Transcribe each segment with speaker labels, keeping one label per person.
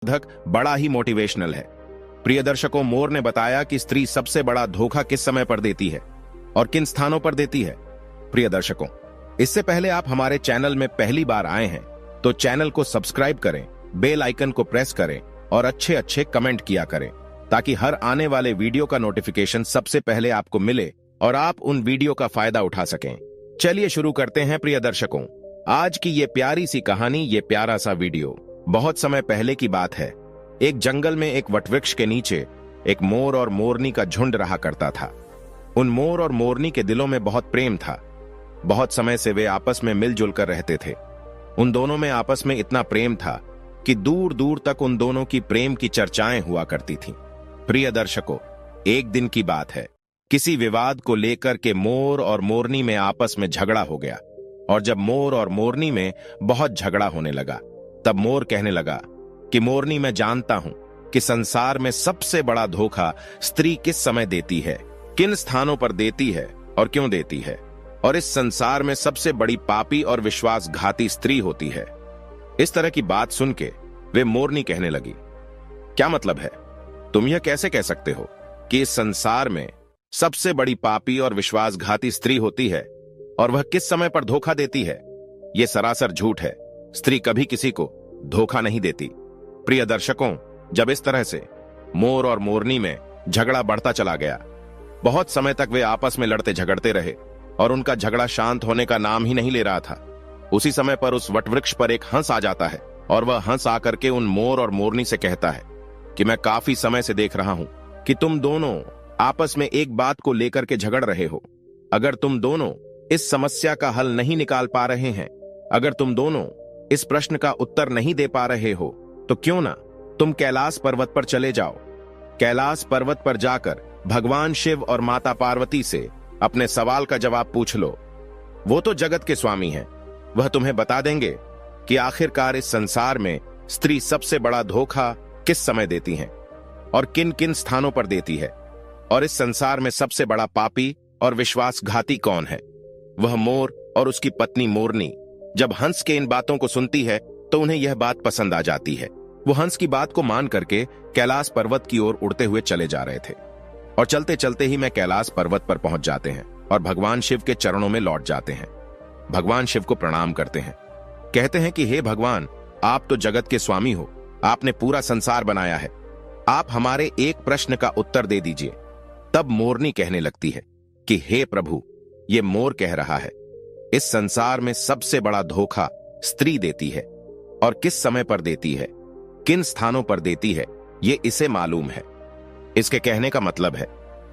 Speaker 1: धक बड़ा ही मोटिवेशनल है। प्रिय दर्शकों, मोर ने बताया कि स्त्री सबसे बड़ा धोखा किस समय पर देती है और किन स्थानों पर देती है। प्रिय दर्शकों, इससे पहले आप हमारे चैनल में पहली बार आए हैं तो चैनल को सब्सक्राइब करें, बेल आइकन को प्रेस करें और अच्छे अच्छे कमेंट किया करें ताकि हर आने वाले वीडियो का नोटिफिकेशन सबसे पहले आपको मिले और आप उन वीडियो का फायदा उठा सकें। चलिए शुरू करते हैं। प्रिय दर्शकों, आज की ये प्यारी सी कहानी, ये प्यारा सा वीडियो बहुत समय पहले की बात है। एक जंगल में एक वटवृक्ष के नीचे एक मोर और मोरनी का झुंड रहा करता था। उन मोर और मोरनी के दिलों में बहुत प्रेम था। बहुत समय से वे आपस में मिलजुल कर रहते थे। उन दोनों में आपस में इतना प्रेम था कि दूर दूर तक उन दोनों की प्रेम की चर्चाएं हुआ करती थीं। प्रिय दर्शकों, एक दिन की बात है। किसी विवाद को लेकर के मोर और मोरनी में आपस में झगड़ा हो गया और जब मोर और मोरनी में बहुत झगड़ा होने लगा तब मोर कहने लगा कि मोरनी, मैं जानता हूं कि संसार में सबसे बड़ा धोखा स्त्री किस समय देती है, किन स्थानों पर देती है और क्यों देती है, और इस संसार में सबसे बड़ी पापी और विश्वासघाती स्त्री होती है। इस तरह की बात सुन के वे मोरनी कहने लगी, क्या मतलब है? तुम यह कैसे कह सकते हो कि इस संसार में सबसे बड़ी पापी और विश्वासघाती स्त्री होती है और वह किस समय पर धोखा देती है? यह सरासर झूठ है। स्त्री कभी किसी को धोखा नहीं देती। प्रिय दर्शकों, जब इस तरह से मोर और मोरनी में झगड़ा बढ़ता चला गया, बहुत समय तक वे आपस में लड़ते झगड़ते रहे और उनका झगड़ा शांत होने का नाम ही नहीं ले रहा था। उसी समय पर उस वटवृक्ष पर एक हंस आ जाता है और वह हंस आकर के उन मोर और मोरनी से कहता है कि मैं काफी समय से देख रहा हूं कि तुम दोनों आपस में एक बात को लेकर के झगड़ रहे हो। अगर तुम दोनों इस समस्या का हल नहीं निकाल पा रहे हैं, अगर तुम दोनों इस प्रश्न का उत्तर नहीं दे पा रहे हो, तो क्यों ना तुम कैलाश पर्वत पर चले जाओ। कैलाश पर्वत पर जाकर भगवान शिव और माता पार्वती से अपने सवाल का जवाब पूछ लो। वो तो जगत के स्वामी हैं। वह तुम्हें बता देंगे कि आखिरकार इस संसार में स्त्री सबसे बड़ा धोखा किस समय देती है और किन किन स्थानों पर देती है, और इस संसार में सबसे बड़ा पापी और विश्वासघाती कौन है। वह मोर और उसकी पत्नी मोरनी जब हंस के इन बातों को सुनती है तो उन्हें यह बात पसंद आ जाती है। वो हंस की बात को मान करके कैलाश पर्वत की ओर उड़ते हुए चले जा रहे थे और चलते चलते ही मैं कैलाश पर्वत पर पहुंच जाते हैं और भगवान शिव के चरणों में लौट जाते हैं। भगवान शिव को प्रणाम करते हैं, कहते हैं कि हे भगवान, आप तो जगत के स्वामी हो, आपने पूरा संसार बनाया है, आप हमारे एक प्रश्न का उत्तर दे दीजिए। तब मोरनी कहने लगती है कि हे प्रभु, ये मोर कह रहा है, इस संसार में सबसे बड़ा धोखा स्त्री देती है और किस समय पर देती है, किन स्थानों पर देती है, ये इसे मालूम है। इसके कहने का मतलब है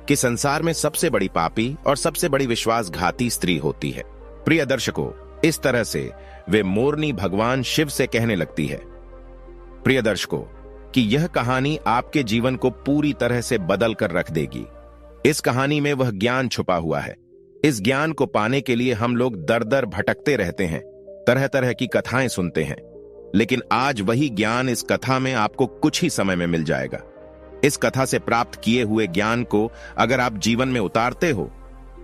Speaker 1: कि संसार में सबसे बड़ी पापी और सबसे बड़ी विश्वासघाती स्त्री होती है। प्रिय दर्शकों, इस तरह से वे मोरनी भगवान शिव से कहने लगती है। प्रिय दर्शकों, कि यह कहानी आपके जीवन को पूरी तरह से बदल कर रख देगी। इस कहानी में वह ज्ञान छुपा हुआ है। इस ज्ञान को पाने के लिए हम लोग दर दर भटकते रहते हैं, तरह तरह की कथाएं सुनते हैं, लेकिन आज वही ज्ञान इस कथा में आपको कुछ ही समय में मिल जाएगा। इस कथा से प्राप्त किए हुए ज्ञान को अगर आप जीवन में उतारते हो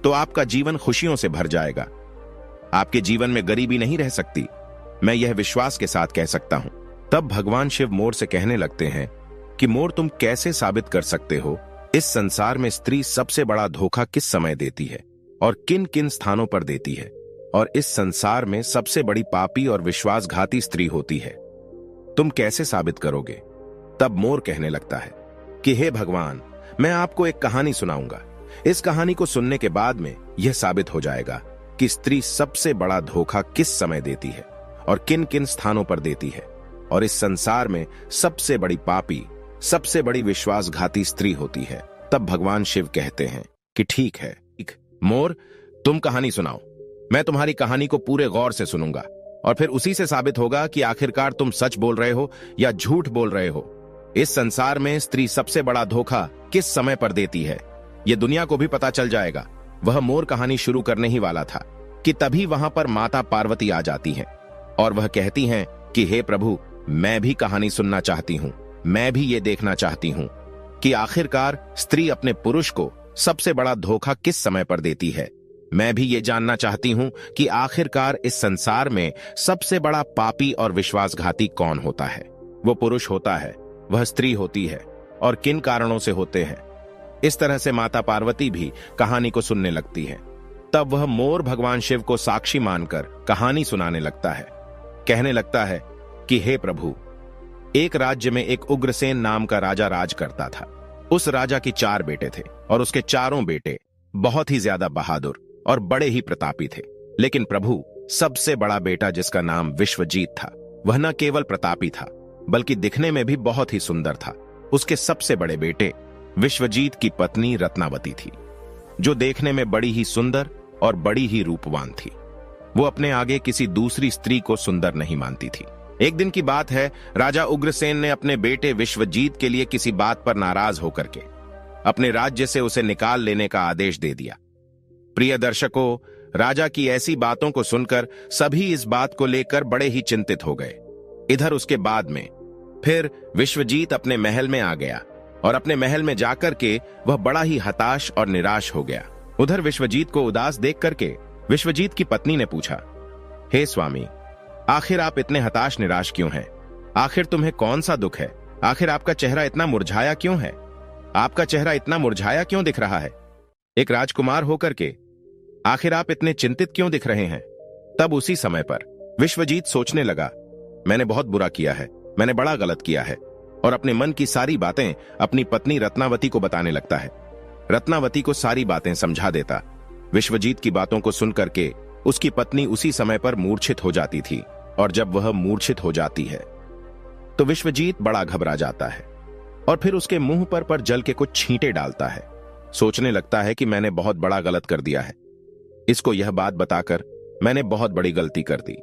Speaker 1: तो आपका जीवन खुशियों से भर जाएगा। आपके जीवन में गरीबी नहीं रह सकती, मैं यह विश्वास के साथ कह सकता हूं। तब भगवान शिव मोर से कहने लगते हैं कि मोर, तुम कैसे साबित कर सकते हो इस संसार में स्त्री सबसे बड़ा धोखा किस समय देती है और किन किन स्थानों पर देती है, और इस संसार में सबसे बड़ी पापी और विश्वासघाती स्त्री होती है, तुम कैसे साबित करोगे? तब मोर कहने लगता है कि हे भगवान, मैं आपको एक कहानी सुनाऊंगा। इस कहानी को सुनने के बाद में यह साबित हो जाएगा कि स्त्री सबसे बड़ा धोखा किस समय देती है और किन किन स्थानों पर देती है, और इस संसार में सबसे बड़ी पापी, सबसे बड़ी विश्वासघाती स्त्री होती है। तब भगवान शिव कहते हैं कि ठीक है मोर, तुम कहानी सुनाओ। मैं तुम्हारी कहानी को पूरे गौर से सुनूंगा और फिर उसी से साबित होगा कि आखिरकार तुम सच बोल रहे हो या झूठ बोल रहे हो। इस संसार में स्त्री सबसे बड़ा धोखा किस समय पर देती है, यह दुनिया को भी पता चल जाएगा। वह मोर कहानी शुरू करने ही वाला था कि तभी वहां पर माता पार्वती आ जाती हैं और वह कहती हैं कि हे प्रभु, मैं भी कहानी सुनना चाहती हूं, मैं भी ये देखना चाहती हूं कि आखिरकार स्त्री अपने पुरुष को सबसे बड़ा धोखा किस समय पर देती है। मैं भी ये जानना चाहती हूं कि आखिरकार इस संसार में सबसे बड़ा पापी और विश्वासघाती कौन होता है। वो पुरुष होता है, वह स्त्री होती है, और किन कारणों से होते हैं। इस तरह से माता पार्वती भी कहानी को सुनने लगती है। तब वह मोर भगवान शिव को साक्षी मानकर कहानी सुनाने लगता है। कहने लगता है कि हे प्रभु, एक राज्य में एक उग्रसेन नाम का राजा राज करता था। उस राजा की 4 बेटे थे और उसके चारों बेटे बहुत ही ज्यादा बहादुर और बड़े ही प्रतापी थे। लेकिन प्रभु, सबसे बड़ा बेटा जिसका नाम विश्वजीत था, वह न केवल प्रतापी था बल्कि दिखने में भी बहुत ही सुंदर था। उसके सबसे बड़े बेटे विश्वजीत की पत्नी रत्नावती थी, जो देखने में बड़ी ही सुंदर और बड़ी ही रूपवान थी। वो अपने आगे किसी दूसरी स्त्री को सुंदर नहीं मानती थी। एक दिन की बात है, राजा उग्रसेन ने अपने बेटे विश्वजीत के लिए किसी बात पर नाराज होकर के अपने राज्य से उसे निकाल लेने का आदेश दे दिया। प्रिय दर्शकों, राजा की ऐसी बातों को सुनकर सभी इस बात को लेकर बड़े ही चिंतित हो गए। इधर उसके बाद में फिर विश्वजीत अपने महल में आ गया और अपने महल में जाकर के वह बड़ा ही हताश और निराश हो गया। उधर विश्वजीत को उदास देख करके विश्वजीत की पत्नी ने पूछा, हे स्वामी, आखिर आप इतने हताश निराश क्यों हैं? आखिर तुम्हें कौन सा दुख है? आखिर आपका चेहरा इतना मुरझाया क्यों है? आपका चेहरा इतना मुरझाया क्यों दिख रहा है? एक राजकुमार होकर के आखिर आप इतने चिंतित क्यों दिख रहे हैं? तब उसी समय पर विश्वजीत सोचने लगा, मैंने बहुत बुरा किया है, मैंने बड़ा गलत किया है, और अपने मन की सारी बातें अपनी पत्नी रत्नावती को बताने लगता है। रत्नावती को सारी बातें समझा देता। विश्वजीत की बातों को सुन करके उसकी पत्नी उसी समय पर मूर्छित हो जाती थी, और जब वह मूर्छित हो जाती है तो विश्वजीत बड़ा घबरा जाता है और फिर उसके मुंह पर जल के कुछ छींटे डालता है। सोचने लगता है कि मैंने बहुत बड़ा गलत कर दिया है, इसको यह बात बताकर मैंने बहुत बड़ी गलती कर दी।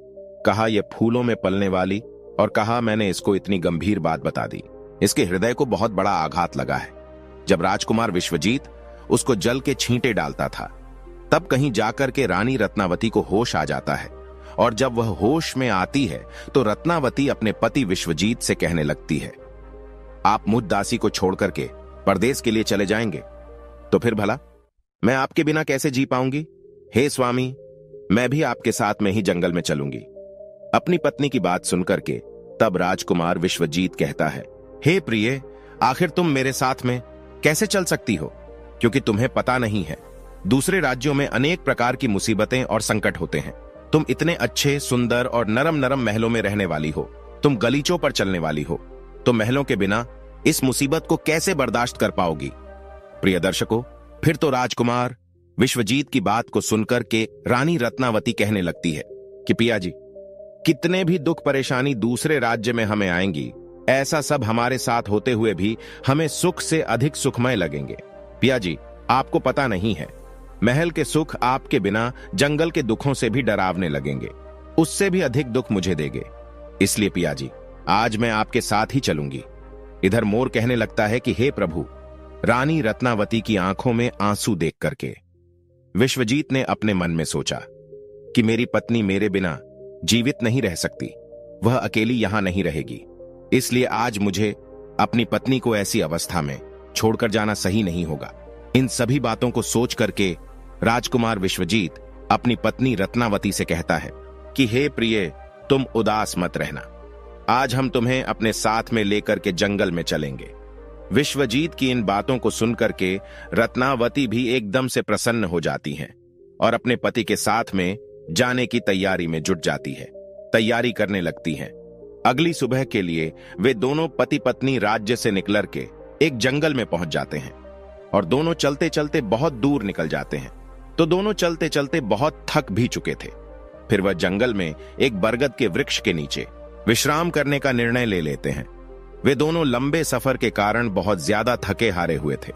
Speaker 1: कहा यह फूलों में पलने वाली, और कहा मैंने इसको इतनी गंभीर बात बता दी। इसके हृदय को बहुत बड़ा आघात लगा है। जब राजकुमार विश्वजीत उसको जल के छींटे डालता था, तब कहीं जाकर के रानी रत्नावती को होश आ जाता है, और जब वह होश में आती है तो रत्नावती अपने पति विश्वजीत से कहने लगती है, आप मुझ दासी को छोड़ करके परदेश के लिए चले जाएंगे तो फिर भला मैं आपके बिना कैसे जी पाऊंगी? हे स्वामी, मैं भी आपके साथ में ही जंगल में चलूंगी। अपनी पत्नी की बात सुनकर के तब राजकुमार विश्वजीत कहता है, हे प्रिय, आखिर तुम मेरे साथ में कैसे चल सकती हो? क्योंकि तुम्हें पता नहीं है, दूसरे राज्यों में अनेक प्रकार की मुसीबतें और संकट होते हैं। तुम इतने अच्छे, सुंदर और नरम नरम महलों में रहने वाली हो, तुम गलीचों पर चलने वाली हो, तो महलों के बिना इस मुसीबत को कैसे बर्दाश्त कर पाओगी? प्रिय दर्शकों, फिर तो राजकुमार विश्वजीत की बात को सुनकर के रानी रत्नावती कहने लगती है कि पिया जी, कितने भी दुख परेशानी दूसरे राज्य में हमें आएंगी, ऐसा सब हमारे साथ होते हुए भी हमें सुख से अधिक सुखमय लगेंगे। पिया जी, आपको पता नहीं है, महल के सुख आपके बिना जंगल के दुखों से भी डरावने लगेंगे, उससे भी अधिक दुख मुझे देंगे। इसलिए पिया जी, आज मैं आपके साथ ही चलूंगी। इधर मोर कहने लगता है कि हे प्रभु, रानी रत्नावती की आंखों में आंसू देख करके विश्वजीत ने अपने मन में सोचा कि मेरी पत्नी मेरे बिना जीवित नहीं रह सकती, वह अकेली यहां नहीं रहेगी, इसलिए आज मुझे अपनी पत्नी को ऐसी अवस्था में छोड़कर जाना सही नहीं होगा। इन सभी बातों को सोच करके राजकुमार विश्वजीत अपनी पत्नी रत्नावती से कहता है कि हे प्रिय, तुम उदास मत रहना, आज हम तुम्हें अपने साथ में लेकर के जंगल में चलेंगे। विश्वजीत की इन बातों को सुनकर के रत्नावती भी एकदम से प्रसन्न हो जाती हैं और अपने पति के साथ में जाने की तैयारी में जुट जाती है, तैयारी करने लगती हैं। अगली सुबह के लिए वे दोनों पति पत्नी राज्य से निकल के एक जंगल में पहुंच जाते हैं और दोनों चलते चलते बहुत दूर निकल जाते हैं। तो दोनों चलते चलते बहुत थक भी चुके थे। फिर वह जंगल में एक बरगद के वृक्ष के नीचे विश्राम करने का निर्णय ले लेते हैं। वे दोनों लंबे सफर के कारण बहुत ज्यादा थके हारे हुए थे।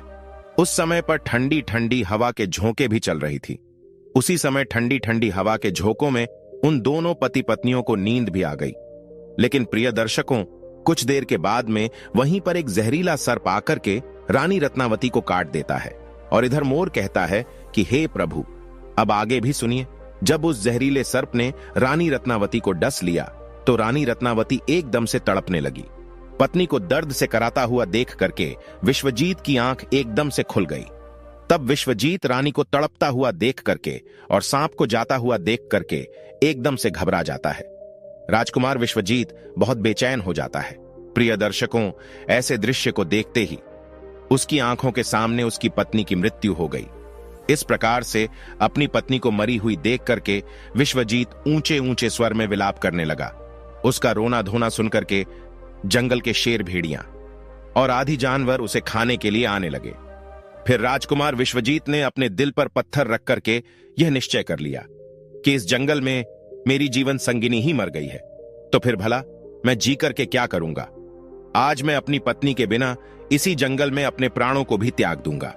Speaker 1: उस समय पर ठंडी ठंडी हवा के झोंके भी चल रही थी। उसी समय ठंडी ठंडी हवा के झोंकों में उन दोनों पति पत्नियों को नींद भी आ गई। लेकिन प्रिय दर्शकों, कुछ देर के बाद में वहीं पर एक जहरीला सर्प आकर के रानी रत्नावती को काट देता है। और इधर मोर कहता है कि हे प्रभु, अब आगे भी सुनिए। जब उस जहरीले सर्प ने रानी रत्नावती को डस लिया तो रानी रत्नावती एकदम से तड़पने लगी। पत्नी को दर्द से कराता हुआ देख करके विश्वजीत की आंख एकदम से खुल गई। तब विश्वजीत रानी को तड़पता हुआ देख करके और सांप को जाता हुआ देख करके एकदम से घबरा जाता है। राजकुमार विश्वजीत बहुत बेचैन हो जाता है प्रिय दर्शकों, ऐसे दृश्य को देखते ही उसकी आंखों के सामने उसकी पत्नी की मृत्यु हो गई। इस प्रकार से अपनी पत्नी को मरी हुई देख करके विश्वजीत ऊंचे ऊंचे स्वर में विलाप करने लगा। उसका रोना धोना सुनकर के जंगल के शेर, भेड़ियां और आदि जानवर उसे खाने के लिए आने लगे। फिर राजकुमार विश्वजीत ने अपने दिल पर पत्थर रख करके यह निश्चय कर लिया कि इस जंगल में मेरी जीवन संगिनी ही मर गई है, तो फिर भला मैं जी करके क्या करूंगा। आज मैं अपनी पत्नी के बिना इसी जंगल में अपने प्राणों को भी त्याग दूंगा।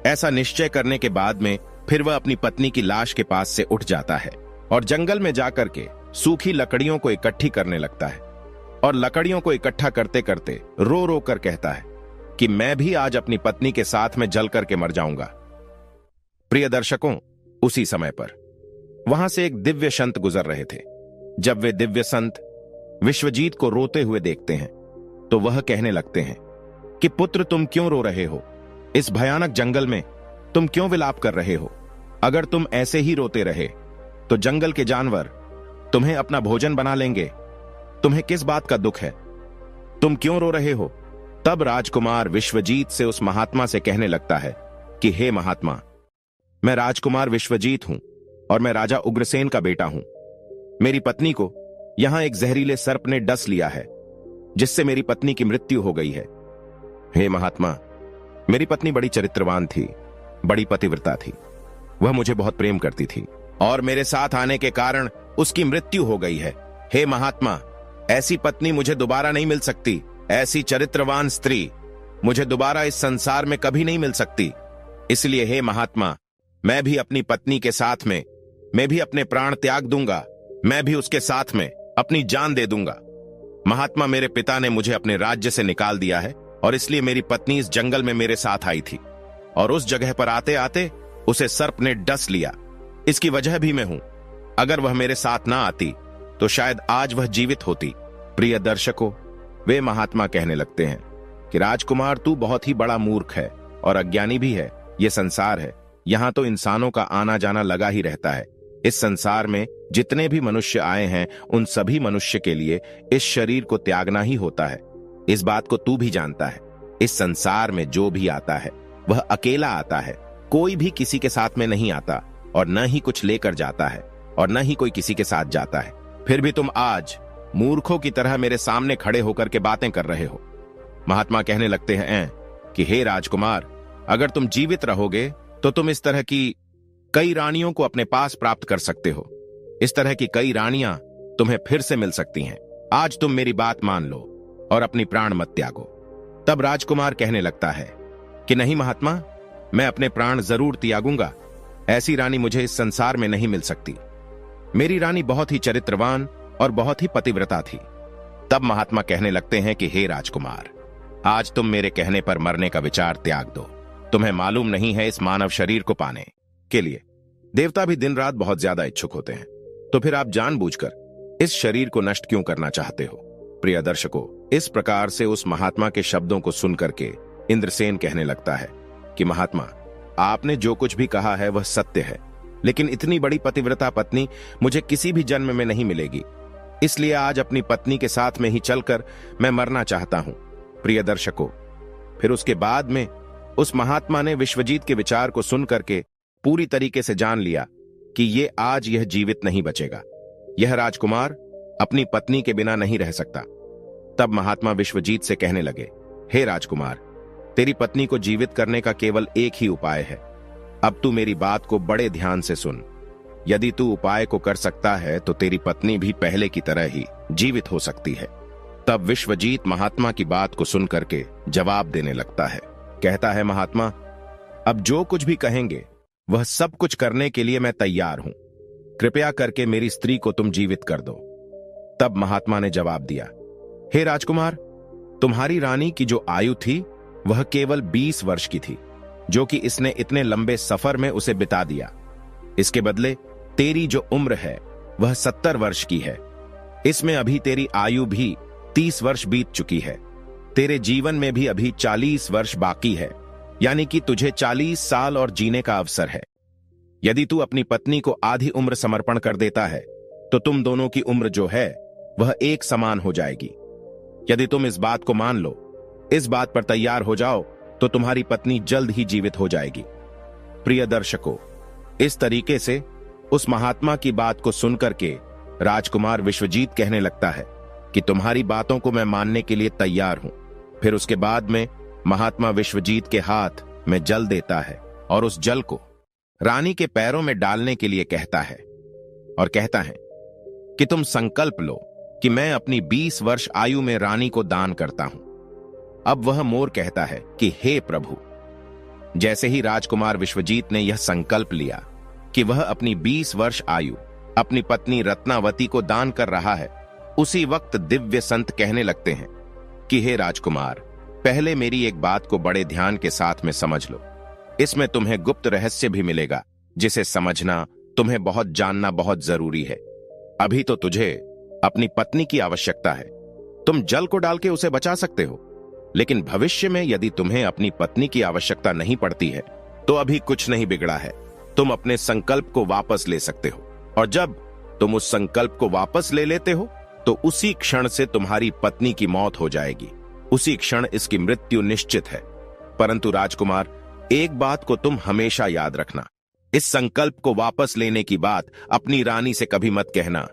Speaker 1: ऐसा निश्चय करने के बाद में फिर वह अपनी पत्नी की लाश के पास से उठ जाता है और जंगल में जाकर के सूखी लकड़ियों को इकट्ठी करने लगता है और लकड़ियों को इकट्ठा करते करते रो रो कर कहता है कि मैं भी आज अपनी पत्नी के साथ में जल करके मर जाऊंगा। प्रिय दर्शकों, उसी समय पर वहां से एक दिव्य संत गुजर रहे थे। जब वे दिव्य संत विश्वजीत को रोते हुए देखते हैं तो वह कहने लगते हैं कि पुत्र, तुम क्यों रो रहे हो? इस भयानक जंगल में तुम क्यों विलाप कर रहे हो? अगर तुम ऐसे ही रोते रहे तो जंगल के जानवर तुम्हें अपना भोजन बना लेंगे। तुम्हें किस बात का दुख है? तुम क्यों रो रहे हो? तब राजकुमार विश्वजीत से उस महात्मा से कहने लगता है कि हे महात्मा, मैं राजकुमार विश्वजीत हूं और मैं राजा उग्रसेन का बेटा हूं। मेरी पत्नी को यहां एक जहरीले सर्प ने डस लिया है, जिससे मेरी पत्नी की मृत्यु हो गई है। हे महात्मा, मेरी पत्नी बड़ी चरित्रवान थी, बड़ी पतिव्रता थी। वह मुझे बहुत प्रेम करती थी और मेरे साथ आने के कारण उसकी मृत्यु हो गई है। हे महात्मा, ऐसी पत्नी मुझे दोबारा नहीं मिल सकती। ऐसी चरित्रवान स्त्री मुझे दोबारा इस संसार में कभी नहीं मिल सकती। इसलिए हे महात्मा, मैं भी अपनी पत्नी के साथ में मैं भी अपने प्राण त्याग दूंगा। मैं भी उसके साथ में अपनी जान दे दूंगा। महात्मा, मेरे पिता ने मुझे अपने राज्य से निकाल दिया है और इसलिए मेरी पत्नी इस जंगल में मेरे साथ आई थी और उस जगह पर आते आते उसे सर्प ने डस लिया। इसकी वजह भी मैं हूं। अगर वह मेरे साथ ना आती तो शायद आज वह जीवित होती। प्रिय दर्शकों, वे महात्मा कहने लगते हैं कि राजकुमार, तू बहुत ही बड़ा मूर्ख है और अज्ञानी भी है। यह संसार है, यहां तो इंसानों का आना जाना लगा ही रहता है। इस संसार में जितने भी मनुष्य आए हैं, उन सभी मनुष्य के लिए इस शरीर को त्यागना ही होता है। इस बात को तू भी जानता है। इस संसार में जो भी आता है वह अकेला आता है। कोई भी किसी के साथ में नहीं आता और न ही कुछ लेकर जाता है और न ही कोई किसी के साथ जाता है। फिर भी तुम आज मूर्खों की तरह मेरे सामने खड़े होकर के बातें कर रहे हो। महात्मा कहने लगते हैं कि हे राजकुमार, अगर तुम जीवित रहोगे तो तुम इस तरह की कई रानियों को अपने पास प्राप्त कर सकते हो। इस तरह की कई रानियां तुम्हें फिर से मिल सकती हैं। आज तुम मेरी बात मान लो और अपनी प्राण मत त्यागो। तब राजकुमार कहने लगता है कि नहीं महात्मा, मैं अपने प्राण जरूर त्यागूंगा। ऐसी रानी मुझे इस संसार में नहीं मिल सकती। मेरी रानी बहुत ही चरित्रवान और बहुत ही पतिव्रता थी। तब महात्मा कहने लगते हैं कि हे राजकुमार, आज तुम मेरे कहने पर मरने का विचार त्याग दो। तुम्हें मालूम नहीं है, इस मानव शरीर को पाने के लिए देवता भी दिन रात बहुत ज्यादा इच्छुक होते हैं। तो फिर आप जानबूझकर इस शरीर को नष्ट क्यों करना चाहते हो? प्रिय दर्शकों, इस प्रकार से उस महात्मा के शब्दों को सुनकर के इंद्रसेन कहने लगता है कि महात्मा, आपने जो कुछ भी कहा है वह सत्य है, लेकिन इतनी बड़ी पतिव्रता पत्नी मुझे किसी भी जन्म में नहीं मिलेगी। इसलिए आज अपनी पत्नी के साथ में ही चलकर मैं मरना चाहता हूं। प्रिय दर्शकों, फिर उसके बाद में उस महात्मा ने विश्वजीत के विचार को सुन करके पूरी तरीके से जान लिया कि यह जीवित नहीं बचेगा। यह राजकुमार अपनी पत्नी के बिना नहीं रह सकता। तब महात्मा विश्वजीत से कहने लगे, हे राजकुमार, तेरी पत्नी को जीवित करने का केवल एक ही उपाय है। अब तू मेरी बात को बड़े ध्यान से सुन। यदि तू उपाय को कर सकता है तो तेरी पत्नी भी पहले की तरह ही जीवित हो सकती है। तब विश्वजीत महात्मा की बात को सुन करके जवाब देने लगता है। कहता है, महात्मा, अब जो कुछ भी कहेंगे वह सब कुछ करने के लिए मैं तैयार हूं। कृपया करके मेरी स्त्री को तुम जीवित कर दो। तब महात्मा ने जवाब दिया, हे राजकुमार, तुम्हारी रानी की जो आयु थी वह केवल 20 वर्ष की थी, जो कि इसने इतने लंबे सफर में उसे बिता दिया। इसके बदले तेरी जो उम्र है वह 70 वर्ष की है। इसमें अभी तेरी आयु भी 30 वर्ष बीत चुकी है। तेरे जीवन में भी अभी 40 वर्ष बाकी है, यानी कि तुझे 40 साल और जीने का अवसर है। यदि तू अपनी पत्नी को आधी उम्र समर्पण कर देता है तो तुम दोनों की उम्र जो है वह एक समान हो जाएगी। यदि तुम इस बात को मान लो, इस बात पर तैयार हो जाओ, तो तुम्हारी पत्नी जल्द ही जीवित हो जाएगी। प्रिय दर्शकों, इस तरीके से उस महात्मा की बात को सुनकर के राजकुमार विश्वजीत कहने लगता है कि तुम्हारी बातों को मैं मानने के लिए तैयार हूं। फिर उसके बाद में महात्मा विश्वजीत के हाथ में जल देता है और उस जल को रानी के पैरों में डालने के लिए कहता है और कहता है कि तुम संकल्प लो कि मैं अपनी 20 वर्ष आयु में रानी को दान करता हूं। अब वह मोर कहता है कि हे प्रभु। जैसे ही राजकुमार विश्वजीत ने यह संकल्प लिया कि वह अपनी 20 वर्ष आयु अपनी पत्नी रत्नावती को दान कर रहा है, उसी वक्त दिव्य संत कहने लगते हैं कि हे राजकुमार, पहले मेरी एक बात को बड़े ध्यान के साथ में समझ लो। इसमें तुम्हें गुप्त रहस्य भी मिलेगा, जिसे समझना, तुम्हें बहुत जानना बहुत जरूरी है। अभी तो तुझे अपनी पत्नी की आवश्यकता है, तुम जल को डाल के उसे बचा सकते हो, लेकिन भविष्य में यदि तुम्हें अपनी पत्नी की आवश्यकता नहीं पड़ती है, तो अभी कुछ नहीं बिगड़ा है। तुम अपने संकल्प को वापस ले सकते हो, और जब तुम उस संकल्प को वापस ले लेते हो, तो उसी क्षण से तुम्हारी पत्नी की मौत हो जाएगी। उसी क्षण इसकी मृत्यु निश्चित है। परंतु राजकुमार, एक बात को तुम हमेशा याद रखना, इस संकल्प को वापस लेने की बात अपनी रानी से कभी मत कहना,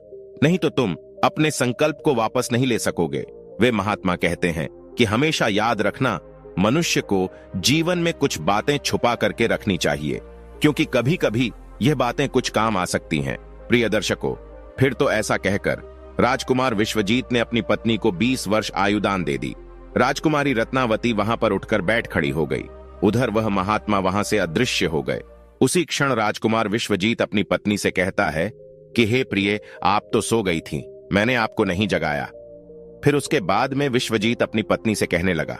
Speaker 1: नहीं तो तुम अपने संकल्प को वापस नहीं ले सकोगे। वे महात्मा कहते हैं कि हमेशा याद रखना, मनुष्य को जीवन में कुछ बातें छुपा करके रखनी चाहिए, क्योंकि कभी कभी यह बातें कुछ काम आ सकती हैं। प्रिय दर्शकों, फिर तो ऐसा कहकर राजकुमार विश्वजीत ने अपनी पत्नी को 20 वर्ष आयुदान दे दी। राजकुमारी रत्नावती वहां पर उठकर बैठ खड़ी हो गई। उधर वह महात्मा वहां से अदृश्य हो गए। उसी क्षण राजकुमार विश्वजीत अपनी पत्नी से कहता है कि हे प्रिय, आप तो सो गई थीं, मैंने आपको नहीं जगाया। फिर उसके बाद में विश्वजीत अपनी पत्नी से कहने लगा,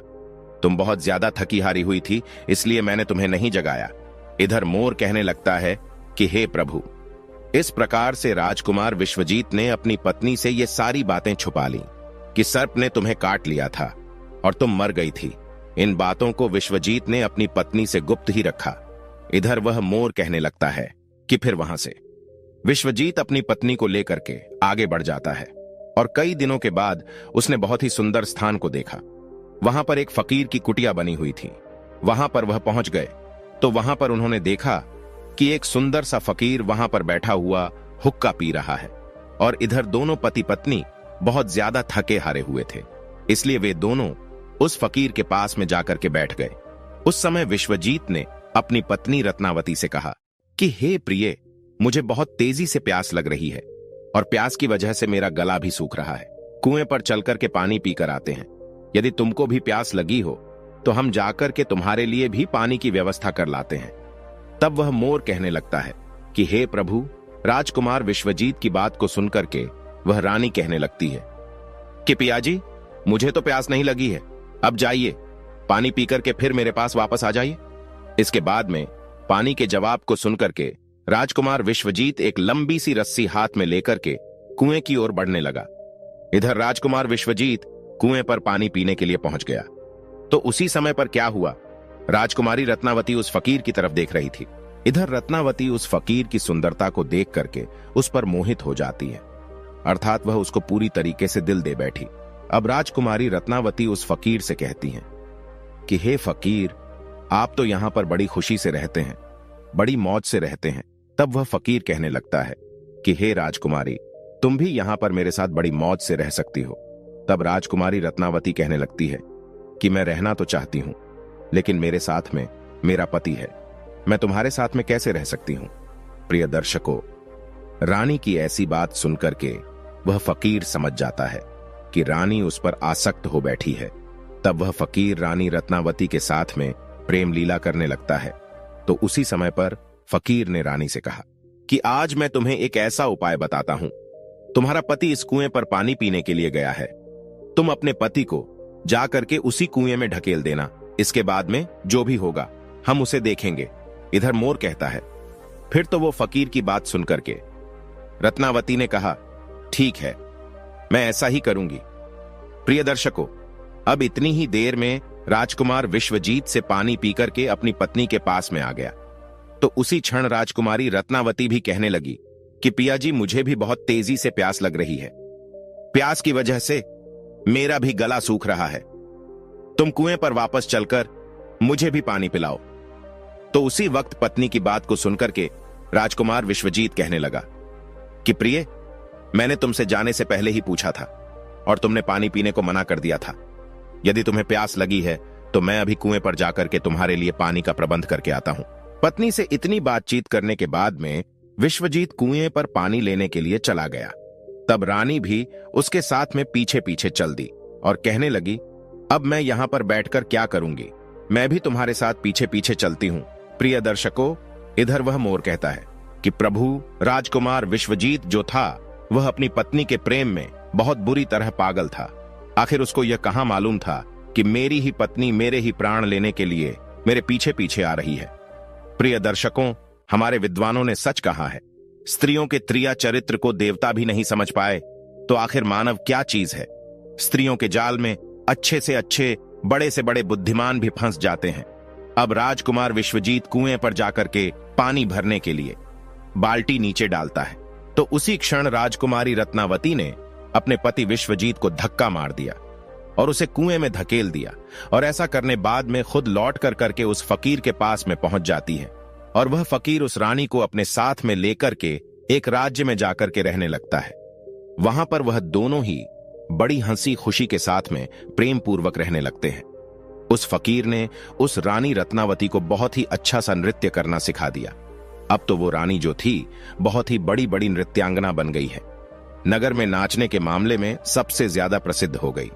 Speaker 1: तुम बहुत ज्यादा थकी हारी हुई थी, इसलिए मैंने तुम्हें नहीं जगाया। इधर मोर कहने लगता है कि हे प्रभु। इस प्रकार से राजकुमार विश्वजीत ने अपनी पत्नी से ये सारी बातें छुपा ली कि सर्प ने तुम्हें काट लिया था और तुम मर गई थी। इन बातों को विश्वजीत ने अपनी पत्नी से गुप्त ही रखा। इधर वह मोर कहने लगता है कि फिर वहां से विश्वजीत अपनी पत्नी को लेकर के आगे बढ़ जाता है, और कई दिनों के बाद उसने बहुत ही सुंदर स्थान को देखा। वहां पर एक फकीर की कुटिया बनी हुई थी। वहां पर वह पहुंच गए तो वहां पर उन्होंने देखा कि एक सुंदर सा फकीर वहां पर बैठा हुआ हुक्का पी रहा है, और इधर दोनों पति पत्नी बहुत ज्यादा थके हारे हुए थे, इसलिए वे दोनों उस फकीर के पास में जाकर के बैठ गए। उस समय विश्वजीत ने अपनी पत्नी रत्नावती से कहा कि हे प्रिय, मुझे बहुत तेजी से प्यास लग रही है और प्यास की वजह से मेरा गला भी सूख रहा है। कुएं पर चलकर के पानी पीकर आते हैं। यदि तुमको भी प्यास लगी हो तो हम जाकर के तुम्हारे लिए भी पानी की व्यवस्था कर लाते हैं। तब वह मोर कहने लगता है कि हे प्रभु। राजकुमार विश्वजीत की बात को सुनकर के वह रानी कहने लगती है कि पियाजी, मुझे तो प्यास नहीं लगी है, अब जाइए, पानी पीकर के फिर मेरे पास वापस आ जाइए। इसके बाद में पानी के जवाब को सुनकर के राजकुमार विश्वजीत एक लंबी सी रस्सी हाथ में लेकर के कुएं की ओर बढ़ने लगा। इधर राजकुमार विश्वजीत कुएं पर पानी पीने के लिए पहुंच गया तो उसी समय पर क्या हुआ, राजकुमारी रत्नावती उस फकीर की तरफ देख रही थी। इधर रत्नावती उस फकीर की सुंदरता को देख करके उस पर मोहित हो जाती है, अर्थात वह उसको पूरी तरीके से दिल दे बैठी। अब राजकुमारी रत्नावती उस फकीर से कहती हैं कि हे फकीर, आप तो यहां पर बड़ी खुशी से रहते हैं, बड़ी मौज से रहते हैं। तब वह फकीर कहने लगता है कि हे राजकुमारी, तुम भी यहां पर मेरे साथ बड़ी मौज से रह सकती हो। तब राजकुमारी रत्नावती कहने लगती है कि मैं रहना तो चाहती हूं, लेकिन मेरे साथ में मेरा पति है, मैं तुम्हारे साथ में कैसे रह सकती हूं। प्रिय दर्शकों, रानी की ऐसी बात सुनकर के वह फकीर समझ जाता है कि रानी उस पर आसक्त हो बैठी है। तब वह फकीर रानी रत्नावती के साथ में प्रेम लीला करने लगता है। तो उसी समय पर फकीर ने रानी से कहा कि आज मैं तुम्हें एक ऐसा उपाय बताता हूं। तुम्हारा पति इस कुएं पर पानी पीने के लिए गया है, तुम अपने पति को जाकर के उसी कुएं में ढकेल देना। इसके बाद में जो भी होगा हम उसे देखेंगे। इधर मोर कहता है। फिर तो वो फकीर की बात सुनकर के रत्नावती ने कहा, ठीक है, मैं ऐसा ही करूंगी। प्रिय दर्शकों, अब इतनी ही देर में राजकुमार विश्वजीत से पानी पीकर के अपनी पत्नी के पास में आ गया। तो उसी क्षण राजकुमारी रत्नावती भी कहने लगी कि पियाजी, मुझे भी बहुत तेजी से प्यास लग रही है। प्यास की वजह से मेरा भी गला सूख रहा है। तुम कुएं पर वापस चलकर मुझे भी पानी पिलाओ। तो उसी वक्त पत्नी की बात को सुनकर के राजकुमार विश्वजीत कहने लगा कि प्रिय, मैंने तुमसे जाने से पहले ही पूछा था और तुमने पानी पीने को मना कर दिया था। यदि तुम्हें प्यास लगी है तो मैं अभी कुएं पर जाकर के तुम्हारे लिए पानी का प्रबंध करके आता हूं। पत्नी से इतनी बातचीत करने के बाद में विश्वजीत कुएं पर पानी लेने के लिए चला गया। तब रानी भी उसके साथ में पीछे पीछे चल दी और कहने लगी, अब मैं यहां पर बैठकर क्या करूंगी, मैं भी तुम्हारे साथ पीछे पीछे चलती हूं। प्रिय दर्शकों, इधर वह मोर कहता है कि प्रभु, राजकुमार विश्वजीत जो था वह अपनी पत्नी के प्रेम में बहुत बुरी तरह पागल था। आखिर उसको यह कहां मालूम था कि मेरी ही पत्नी मेरे ही प्राण लेने के लिए मेरे पीछे पीछे आ रही है। प्रिय दर्शकों, हमारे विद्वानों ने सच कहा है, स्त्रियों के त्रिया चरित्र को देवता भी नहीं समझ पाए तो आखिर मानव क्या चीज है। स्त्रियों के जाल में अच्छे से अच्छे, बड़े से बड़े बुद्धिमान भी फंस जाते हैं। अब राजकुमार विश्वजीत कुएं पर जाकर के पानी भरने के लिए बाल्टी नीचे डालता है तो उसी क्षण राजकुमारी रत्नावती ने अपने पति विश्वजीत को धक्का मार दिया और उसे कुएं में धकेल दिया। और ऐसा करने बाद में खुद लौट कर करके उस फकीर के पास में पहुंच जाती है और वह फकीर उस रानी को अपने साथ में लेकर के एक राज्य में जाकर के रहने लगता है। वहां पर वह दोनों ही बड़ी हंसी खुशी के साथ में प्रेम पूर्वक रहने लगते हैं। उस फकीर ने उस रानी रत्नावती को बहुत ही अच्छा सा नृत्य करना सिखा दिया। अब तो वो रानी जो थी बहुत ही बड़ी बड़ी नृत्यांगना बन गई है, नगर में नाचने के मामले में सबसे ज्यादा प्रसिद्ध हो गई।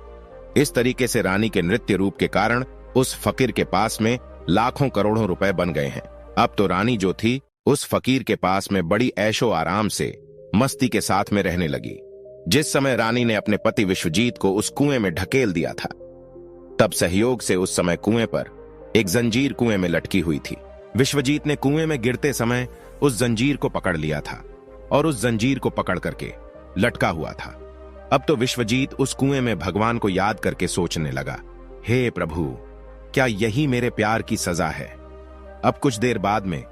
Speaker 1: इस तरीके से रानी के नृत्य रूप के कारण उस फकीर के पास में लाखों करोड़ों रुपए बन गए हैं। अब तो रानी जो थी उस फकीर के पास में बड़ी ऐशो आराम से मस्ती के साथ में रहने लगी। जिस समय रानी ने अपने पति विश्वजीत को उस कुएं में ढकेल दिया था, तब सहयोग से उस समय कुएं पर एक जंजीर कुएं में लटकी हुई थी। विश्वजीत ने कुएं में गिरते समय उस जंजीर को पकड़ लिया था और उस जंजीर को पकड़ करके लटका हुआ था। अब तो विश्वजीत उस कुएं में भगवान को याद करके सोचने लगा, हे प्रभु, क्या यही मेरे प्यार की सजा है। अब कुछ देर बाद में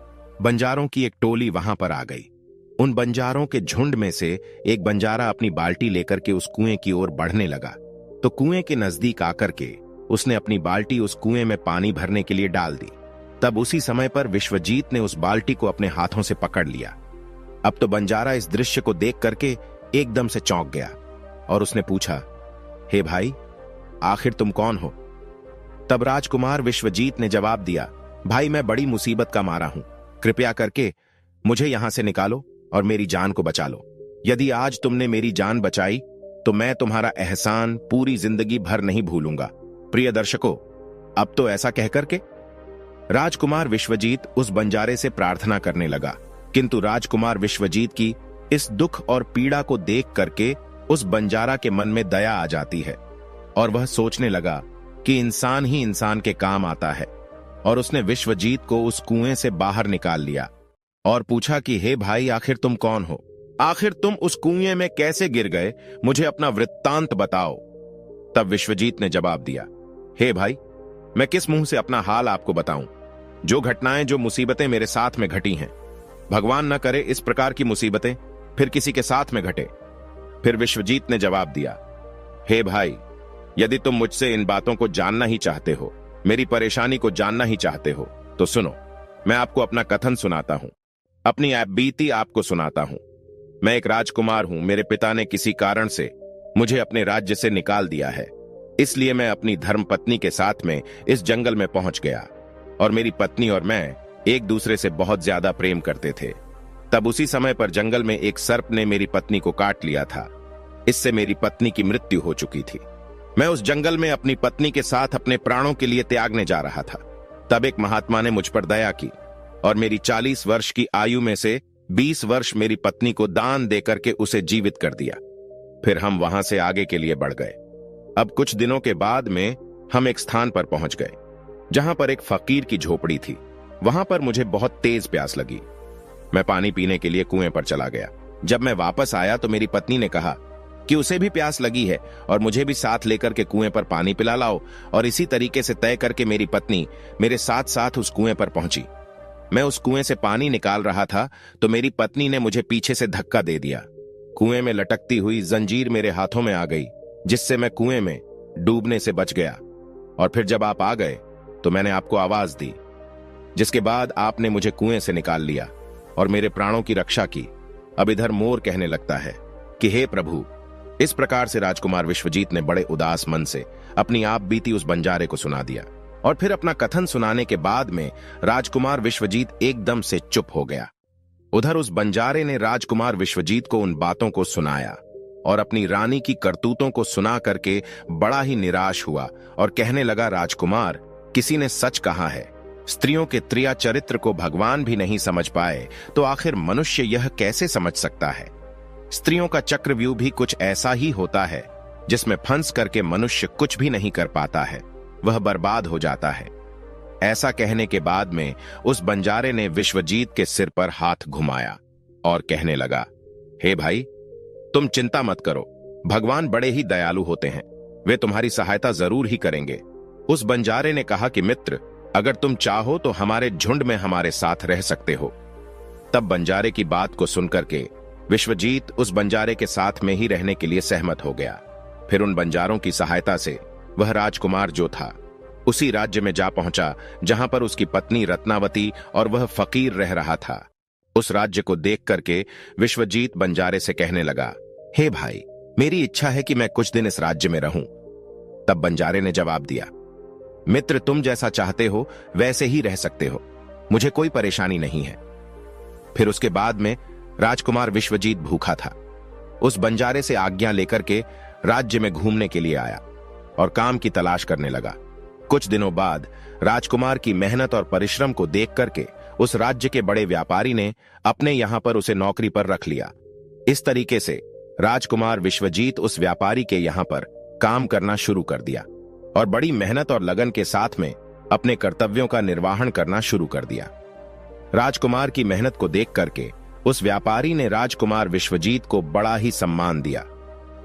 Speaker 1: बंजारों की एक टोली वहां पर आ गई। उन बंजारों के झुंड में से एक बंजारा अपनी बाल्टी लेकर के उस कुएं की ओर बढ़ने लगा तो कुएं के नजदीक आकर के उसने अपनी बाल्टी उस कुएं में पानी भरने के लिए डाल दी। तब उसी समय पर विश्वजीत ने उस बाल्टी को अपने हाथों से पकड़ लिया। अब तो बंजारा इस दृश्य को देख करके एकदम से चौंक गया और उसने पूछा, हे भाई, आखिर तुम कौन हो। तब राजकुमार विश्वजीत ने जवाब दिया, भाई, मैं बड़ी मुसीबत का मारा हूं, कृपया करके मुझे यहां से निकालो और मेरी जान को बचा लो। यदि आज तुमने मेरी जान बचाई तो मैं तुम्हारा एहसान पूरी जिंदगी भर नहीं भूलूंगा। प्रिय दर्शकों, अब तो ऐसा कहकर के राजकुमार विश्वजीत उस बंजारे से प्रार्थना करने लगा, किंतु राजकुमार विश्वजीत की इस दुख और पीड़ा को देख करके उस बंजारा के मन में दया आ जाती है और वह सोचने लगा कि इंसान ही इंसान के काम आता है। और उसने विश्वजीत को उस कुएं से बाहर निकाल लिया और पूछा कि हे भाई, आखिर तुम कौन हो, आखिर तुम उस कुएं में कैसे गिर गए, मुझे अपना वृत्तांत बताओ। तब विश्वजीत ने जवाब दिया, हे भाई, मैं किस मुंह से अपना हाल आपको बताऊं। जो घटनाएं, जो मुसीबतें मेरे साथ में घटी हैं, भगवान न करे इस प्रकार की मुसीबतें फिर किसी के साथ में घटे। फिर विश्वजीत ने जवाब दिया, हे भाई, यदि तुम मुझसे इन बातों को जानना ही चाहते हो, मेरी परेशानी को जानना ही चाहते हो, तो सुनो, मैं आपको अपना कथन सुनाता हूं, अपनी बीती आपको सुनाता हूं। मैं एक राजकुमार हूं। मेरे पिता ने किसी कारण से मुझे अपने राज्य से निकाल दिया है, इसलिए मैं अपनी धर्मपत्नी के साथ में इस जंगल में पहुंच गया और मेरी पत्नी और मैं एक दूसरे से बहुत ज्यादा प्रेम करते थे। तब उसी समय पर जंगल में एक सर्प ने मेरी पत्नी को काट लिया था। इससे मेरी पत्नी की मृत्यु हो चुकी थी। मैं उस जंगल में अपनी पत्नी के साथ अपने प्राणों के लिए त्यागने जा रहा था। तब एक महात्मा ने मुझ पर दया की और मेरी 40 वर्ष की आयु में से 20 वर्ष मेरी पत्नी को दान देकर के उसे जीवित कर दिया। फिर हम वहां से आगे के लिए बढ़ गए। अब कुछ दिनों के बाद में हम एक स्थान पर पहुंच गए जहां पर एक फकीर की झोपड़ी थी। वहां पर मुझे बहुत तेज प्यास लगी। मैं पानी पीने के लिए कुएं पर चला गया। जब मैं वापस आया तो मेरी पत्नी ने कहा कि उसे भी प्यास लगी है और मुझे भी साथ लेकर के कुएं पर पानी पिला लाओ। और इसी तरीके से तय करके मेरी पत्नी मेरे साथ साथ उस कुएं पर पहुंची। मैं उस कुएं से पानी निकाल रहा था तो मेरी पत्नी ने मुझे पीछे से धक्का दे दिया। कुएं में लटकती हुई जंजीर मेरे हाथों में आ गई जिससे मैं कुएं में डूबने से बच गया। और फिर जब आप आ गए तो मैंने आपको आवाज दी, जिसके बाद आपने मुझे कुएं से निकाल लिया और मेरे प्राणों की रक्षा की। अब इधर मोर कहने लगता है कि हे प्रभु। इस प्रकार से राजकुमार विश्वजीत ने बड़े उदास मन से अपनी आप बीती उस बंजारे को सुना दिया। और फिर अपना कथन सुनाने के बाद में राजकुमार विश्वजीत एकदम से चुप हो गया। उधर उस बंजारे ने राजकुमार विश्वजीत को उन बातों को सुनाया और अपनी रानी की करतूतों को सुना करके बड़ा ही निराश हुआ और कहने लगा, राजकुमार, किसी ने सच कहा है, स्त्रियों के त्रिया चरित्र को भगवान भी नहीं समझ पाए तो आखिर मनुष्य यह कैसे समझ सकता है। स्त्रियों का चक्रव्यूह भी कुछ ऐसा ही होता है जिसमें फंस करके मनुष्य कुछ भी नहीं कर पाता है, वह बर्बाद हो जाता है। ऐसा कहने के बाद में उस बंजारे ने विश्वजीत के सिर पर हाथ घुमाया और कहने लगा, हे भाई, तुम चिंता मत करो, भगवान बड़े ही दयालु होते हैं, वे तुम्हारी सहायता जरूर ही करेंगे। उस बंजारे ने कहा कि मित्र, अगर तुम चाहो तो हमारे झुंड में हमारे साथ रह सकते हो। तब बंजारे की बात को सुनकर के विश्वजीत उस बंजारे के साथ में ही रहने के लिए सहमत हो गया। फिर उन बंजारों की सहायता से वह राजकुमार जो था उसी राज्य में जा पहुंचा जहां पर उसकी पत्नी रत्नावती और वह फकीर रह रहा था। उस राज्य को देख करके विश्वजीत बंजारे से कहने लगा, हे भाई, मेरी इच्छा है कि मैं कुछ दिन इस राज्य में रहूं। तब बंजारे ने जवाब दिया, मित्र, तुम जैसा चाहते हो वैसे ही रह सकते हो, मुझे कोई परेशानी नहीं है। फिर उसके बाद में राजकुमार विश्वजीत भूखा था। उस बंजारे से आज्ञा लेकर के राज्य में घूमने के लिए आया और काम की तलाश करने लगा। कुछ दिनों बाद राजकुमार की मेहनत और परिश्रम को देख करके उस राज्य के बड़े व्यापारी ने अपने यहां पर उसे नौकरी पर रख लिया। इस तरीके से राजकुमार विश्वजीत उस व्यापारी के यहां पर काम करना शुरू कर दिया और बड़ी मेहनत और लगन के साथ में अपने कर्तव्यों का निर्वहन करना शुरू कर दिया। राजकुमार की मेहनत को देख करके उस व्यापारी ने राजकुमार विश्वजीत को बड़ा ही सम्मान दिया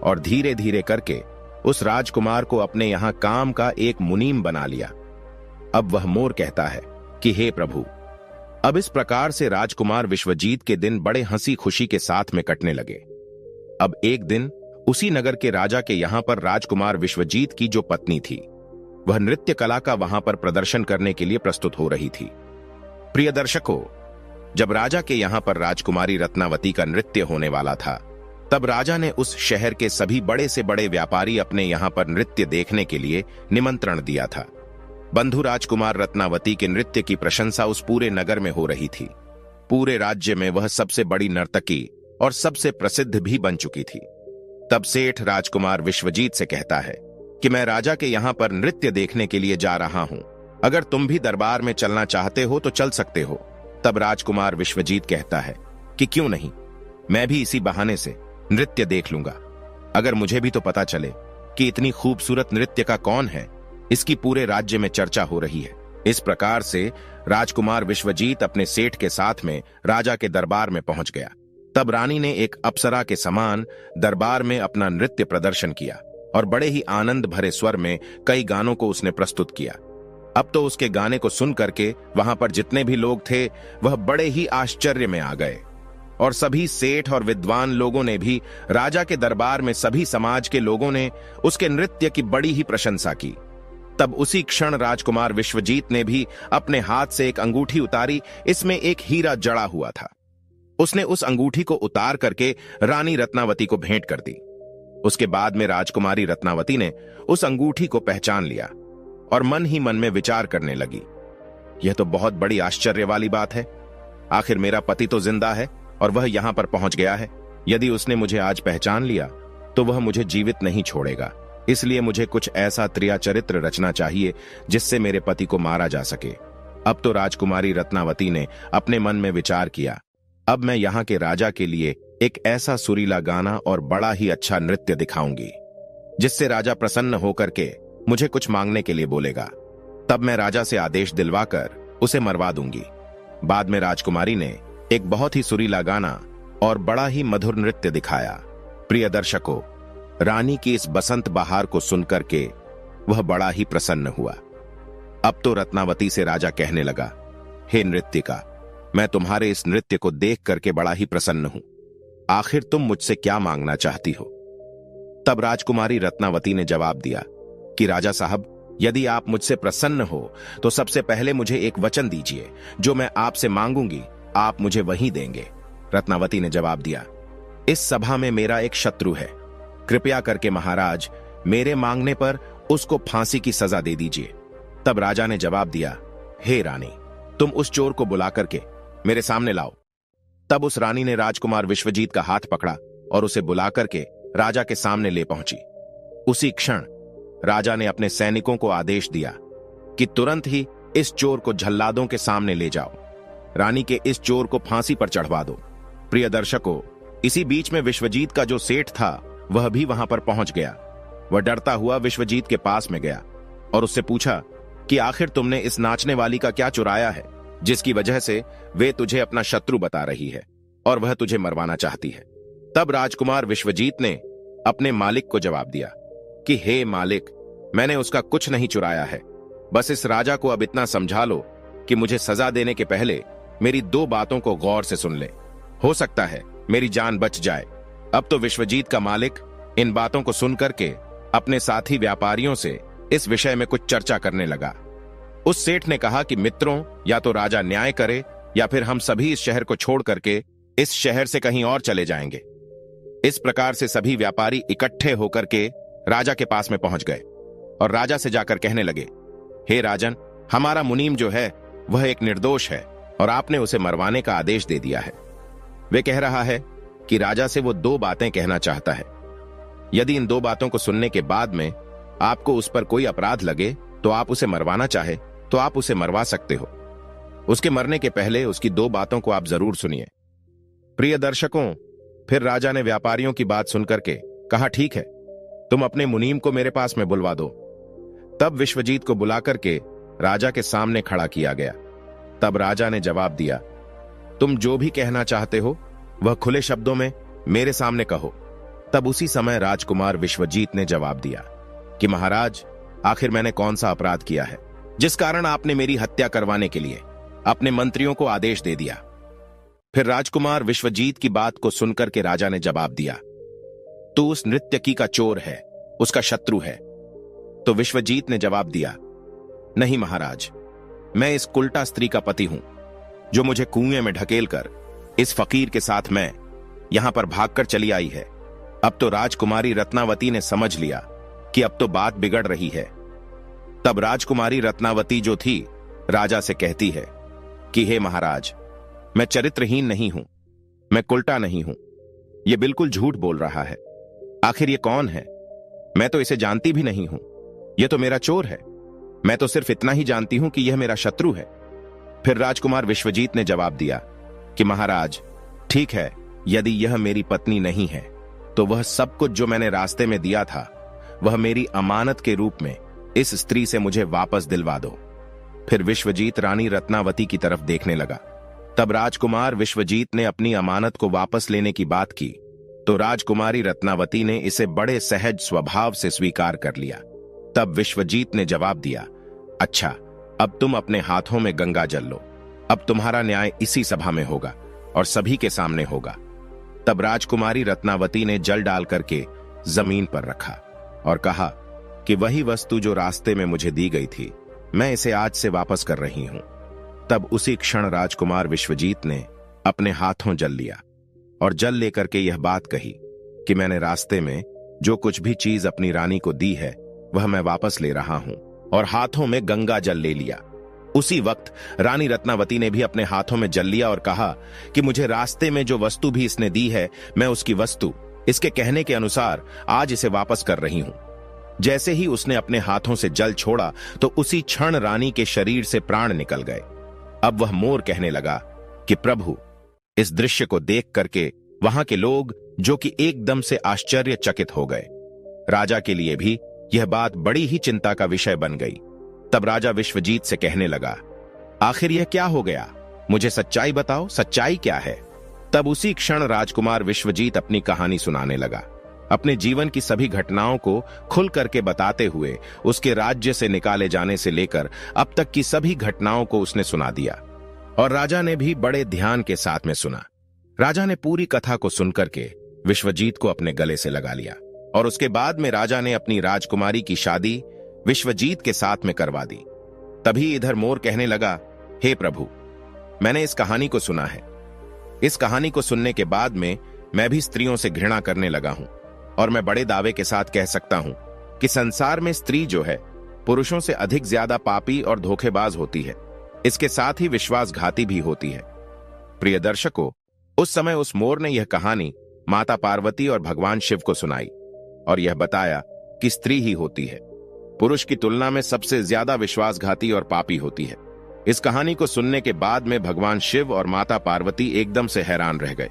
Speaker 1: और धीरे धीरे करके उस राजकुमार को अपने यहां काम का एक मुनीम बना लिया। अब वह मोर कहता है कि हे प्रभु। अब इस प्रकार से राजकुमार विश्वजीत के दिन बड़े हंसी खुशी के साथ में कटने लगे। अब एक दिन उसी नगर के राजा के यहां पर राजकुमार विश्वजीत की जो पत्नी थी वह नृत्य कला का वहां पर प्रदर्शन करने के लिए प्रस्तुत हो रही थी। प्रिय दर्शकों, जब राजा के यहां पर राजकुमारी रत्नावती का नृत्य होने वाला था तब राजा ने उस शहर के सभी बड़े से बड़े व्यापारी अपने यहां पर नृत्य देखने के लिए निमंत्रण दिया था। बंधु राजकुमार रत्नावती के नृत्य की प्रशंसा उस पूरे नगर में हो रही थी। पूरे राज्य में वह सबसे बड़ी नर्तकी और सबसे प्रसिद्ध भी बन चुकी थी। तब सेठ राजकुमार विश्वजीत से कहता है कि मैं राजा के यहां पर नृत्य देखने के लिए जा रहा हूं, अगर तुम भी दरबार में चलना चाहते हो तो चल सकते हो। तब राजकुमार विश्वजीत कहता है कि क्यों नहीं, मैं भी इसी बहाने से नृत्य देख लूंगा। अगर मुझे भी तो पता चले कि इतनी खूबसूरत नृत्य का कौन है, इसकी पूरे राज्य में चर्चा हो रही है। इस प्रकार से राजकुमार विश्वजीत अपने सेठ के साथ में राजा के दरबार में पहुंच गया। तब रानी ने एक अप्सरा के समान दरबार में अपना नृत्य प्रदर्शन किया और बड़े ही आनंद भरे स्वर में कई गानों को उसने प्रस्तुत किया। अब तो उसके गाने को सुन करके वहां पर जितने भी लोग थे वह बड़े ही आश्चर्य में आ गए और सभी सेठ और विद्वान लोगों ने भी राजा के दरबार में सभी समाज के लोगों ने उसके नृत्य की बड़ी ही प्रशंसा की। तब उसी क्षण राजकुमार विश्वजीत ने भी अपने हाथ से एक अंगूठी उतारी, इसमें एक हीरा जड़ा हुआ था। उसने उस अंगूठी को उतार करके रानी रत्नावती को भेंट कर दी। उसके बाद में राजकुमारी रत्नावती ने उस अंगूठी को पहचान लिया और मन ही मन में विचार करने लगी, यह तो बहुत बड़ी आश्चर्य वाली बात है। आखिर मेरा पति तो जिंदा है और वह यहां पर पहुंच गया है। यदि उसने मुझे आज पहचान लिया तो वह मुझे जीवित नहीं छोड़ेगा। इसलिए मुझे कुछ ऐसा त्रिया चरित्र रचना चाहिए जिससे मेरे पति को मारा जा सके। अब तो राजकुमारी रत्नावती ने अपने मन में विचार किया, अब मैं यहाँ के राजा के लिए एक ऐसा सुरीला गाना और बड़ा ही अच्छा नृत्य दिखाऊंगी जिससे राजा प्रसन्न होकर के मुझे कुछ मांगने के लिए बोलेगा। तब मैं राजा से आदेश दिलवाकर उसे मरवा दूंगी। बाद में राजकुमारी ने एक बहुत ही सुरीला गाना और बड़ा ही मधुर नृत्य दिखाया। प्रिय दर्शकों, रानी की इस बसंत बहार को सुनकर के वह बड़ा ही प्रसन्न हुआ। अब तो रत्नावती से राजा कहने लगा, हे नृत्यिका, मैं तुम्हारे इस नृत्य को देख करके बड़ा ही प्रसन्न हूं। आखिर तुम मुझसे क्या मांगना चाहती हो? तब राजकुमारी रत्नावती ने जवाब दिया कि राजा साहब, यदि आप मुझसे प्रसन्न हो तो सबसे पहले मुझे एक वचन दीजिए, जो मैं आपसे मांगूंगी आप मुझे वही देंगे। रत्नावती ने जवाब दिया, इस सभा में मेरा एक शत्रु है, कृपया करके महाराज मेरे मांगने पर उसको फांसी की सजा दे दीजिए। तब राजा ने जवाब दिया, हे रानी, तुम उस चोर को बुला करके मेरे सामने लाओ। तब उस रानी ने राजकुमार विश्वजीत का हाथ पकड़ा और उसे बुला करके राजा के सामने ले पहुंची। उसी क्षण राजा ने अपने सैनिकों को आदेश दिया कि तुरंत ही इस चोर को जल्लादों के सामने ले जाओ, रानी के इस चोर को फांसी पर चढ़वा दो। प्रिय दर्शकों, इसी बीच में विश्वजीत का जो सेठ था वह भी वहां पर पहुंच गया। वह डरता हुआ विश्वजीत के पास में गया और उससे पूछा कि आखिर तुमने इस नाचने वाली का क्या चुराया है, जिसकी वजह से वे तुझे अपना शत्रु बता रही है और वह तुझे मरवाना चाहती है। तब राजकुमार विश्वजीत ने अपने मालिक को जवाब दिया कि हे मालिक, मैंने उसका कुछ नहीं चुराया है, बस इस राजा को अब इतना समझा लो कि मुझे सजा देने के पहले मेरी 2 बातों को गौर से सुन ले, हो सकता है मेरी जान बच जाए। अब तो विश्वजीत का मालिक इन बातों को सुन करके अपने साथी व्यापारियों से इस विषय में कुछ चर्चा करने लगा। उस सेठ ने कहा कि मित्रों, या तो राजा न्याय करे या फिर हम सभी इस शहर को छोड़ करके इस शहर से कहीं और चले जाएंगे। इस प्रकार से सभी व्यापारी इकट्ठे होकर के राजा के पास में पहुंच गए और राजा से जाकर कहने लगे, हे राजन, हमारा मुनीम जो है वह एक निर्दोष है और आपने उसे मरवाने का आदेश दे दिया है। वे कह रहा है कि राजा से वो 2 बातें कहना चाहता है। यदि इन 2 बातों को सुनने के बाद में आपको उस पर कोई अपराध लगे तो आप उसे मरवाना चाहे तो आप उसे मरवा सकते हो। उसके मरने के पहले उसकी 2 बातों को आप जरूर सुनिए। प्रिय दर्शकों, फिर राजा ने व्यापारियों की बात सुनकर के कहा, ठीक है, तुम अपने मुनीम को मेरे पास में बुलवा दो। तब विश्वजीत को बुला करके राजा के सामने खड़ा किया गया। तब राजा ने जवाब दिया, तुम जो भी कहना चाहते हो वह खुले शब्दों में मेरे सामने कहो। तब उसी समय राजकुमार विश्वजीत ने जवाब दिया कि महाराज, आखिर मैंने कौन सा अपराध किया है जिस कारण आपने मेरी हत्या करवाने के लिए अपने मंत्रियों को आदेश दे दिया। फिर राजकुमार विश्वजीत की बात को सुनकर के राजा ने जवाब दिया, तू उस नृत्यकी का चोर है, उसका शत्रु है। तो विश्वजीत ने जवाब दिया, नहीं महाराज, मैं इस कुल्टा स्त्री का पति हूं जो मुझे कुएं में ढकेलकर इस फकीर के साथ मैं यहां पर भागकर चली आई है। अब तो राजकुमारी रत्नावती ने समझ लिया कि अब तो बात बिगड़ रही है। तब राजकुमारी रत्नावती जो थी राजा से कहती है कि हे महाराज, मैं चरित्रहीन नहीं हूं, मैं कुल्टा नहीं हूं, यह बिल्कुल झूठ बोल रहा है। आखिर ये कौन है? मैं तो इसे जानती भी नहीं हूं, यह तो मेरा चोर है। मैं तो सिर्फ इतना ही जानती हूं कि यह मेरा शत्रु है। फिर राजकुमार विश्वजीत ने जवाब दिया कि महाराज, ठीक है, यदि यह मेरी पत्नी नहीं है तो वह सब कुछ जो मैंने रास्ते में दिया था वह मेरी अमानत के रूप में इस स्त्री से मुझे वापस दिलवा दो। फिर विश्वजीत रानी रत्नावती की तरफ देखने लगा। तब राजकुमार विश्वजीत ने अपनी अमानत को वापस लेने की बात की तो राजकुमारी रत्नावती ने इसे बड़े सहज स्वभाव से स्वीकार कर लिया। तब विश्वजीत ने जवाब दिया, अच्छा, अब तुम अपने हाथों में गंगा जल लो, अब तुम्हारा न्याय इसी सभा में होगा और सभी के सामने होगा। तब राजकुमारी रत्नावती ने जल डाल करके जमीन पर रखा और कहा कि वही वस्तु जो रास्ते में मुझे दी गई थी, मैं इसे आज से वापस कर रही हूं। तब उसी क्षण राजकुमार विश्वजीत ने अपने हाथों जल लिया और जल लेकर के यह बात कही कि मैंने रास्ते में जो कुछ भी चीज अपनी रानी को दी है वह मैं वापस ले रहा हूं, और हाथों में गंगा जल ले लिया। उसी वक्त रानी रत्नावती ने भी अपने हाथों में जल लिया और कहा कि मुझे रास्ते में जो वस्तु भी इसने दी है, मैं उसकी वस्तु इसके कहने के अनुसार आज इसे वापस कर रही हूं। जैसे ही उसने अपने हाथों से जल छोड़ा तो उसी क्षण रानी के शरीर से प्राण निकल गए। अब वह मोर कहने लगा कि प्रभु, इस दृश्य को देख करके वहां के लोग जो कि एकदम से आश्चर्यचकित हो गए। राजा के लिए भी यह बात बड़ी ही चिंता का विषय बन गई। तब राजा विश्वजीत से कहने लगा, आखिर यह क्या हो गया? मुझे सच्चाई बताओ, सच्चाई क्या है? तब उसी क्षण राजकुमार विश्वजीत अपनी कहानी सुनाने लगा। अपने जीवन की सभी घटनाओं को खुल करके बताते हुए उसके राज्य से निकाले जाने से लेकर अब तक की सभी घटनाओं को उसने सुना दिया, और राजा ने भी बड़े ध्यान के साथ में सुना। राजा ने पूरी कथा को सुनकर के विश्वजीत को अपने गले से लगा लिया और उसके बाद में राजा ने अपनी राजकुमारी की शादी विश्वजीत के साथ में करवा दी। तभी इधर मोर कहने लगा, हे प्रभु, मैंने इस कहानी को सुना है। इस कहानी को सुनने के बाद में मैं भी स्त्रियों से घृणा करने लगा हूं, और मैं बड़े दावे के साथ कह सकता हूं कि संसार में स्त्री जो है पुरुषों से अधिक ज्यादा पापी और धोखेबाज होती है, इसके साथ ही विश्वासघाती भी होती है। प्रिय दर्शकों, उस समय उस मोर ने यह कहानी माता पार्वती और भगवान शिव को सुनाई और यह बताया कि स्त्री ही होती है पुरुष की तुलना में सबसे ज्यादा विश्वासघाती और पापी होती है। इस कहानी को सुनने के बाद में भगवान शिव और माता पार्वती एकदम से हैरान रह गए।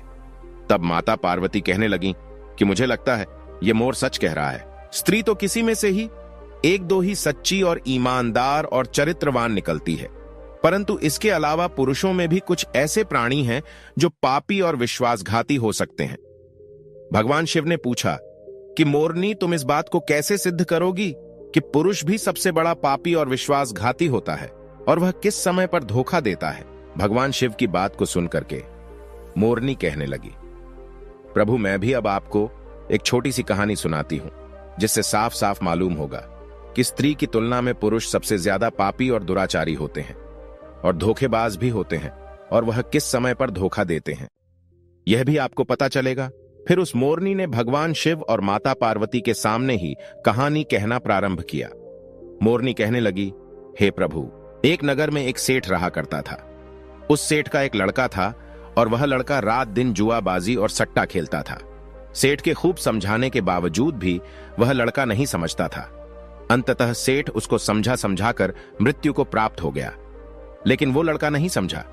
Speaker 1: तब माता पार्वती कहने लगी कि मुझे लगता है ये मोर सच कह रहा है। स्त्री तो किसी में से ही एक दो ही सच्ची और ईमानदार और चरित्रवान निकलती है, परंतु इसके अलावा पुरुषों में भी कुछ ऐसे प्राणी हैं जो पापी और विश्वासघाती हो सकते हैं। भगवान शिव ने पूछा कि मोरनी, तुम इस बात को कैसे सिद्ध करोगी कि पुरुष भी सबसे बड़ा पापी और विश्वासघाती होता है, और वह किस समय पर धोखा देता है? भगवान शिव की बात को सुनकर के मोरनी कहने लगी, प्रभु, मैं भी अब आपको एक छोटी सी कहानी सुनाती हूं, जिससे साफ साफ मालूम होगा कि स्त्री की तुलना में पुरुष सबसे ज्यादा पापी और दुराचारी होते हैं और धोखेबाज भी होते हैं, और वह किस समय पर धोखा देते हैं यह भी आपको पता चलेगा। फिर उस मोरनी ने भगवान शिव और माता पार्वती के सामने ही कहानी कहना प्रारंभ किया। मोरनी कहने लगी, हे प्रभु, एक नगर में एक सेठ रहा करता था। उस सेठ का एक लड़का था और वह लड़का रात दिन जुआबाजी और सट्टा खेलता था। सेठ के खूब समझाने के बावजूद भी वह लड़का नहीं समझता था। अंततः सेठ उसको समझा समझाकर मृत्यु को प्राप्त हो गया, लेकिन वो लड़का नहीं समझा।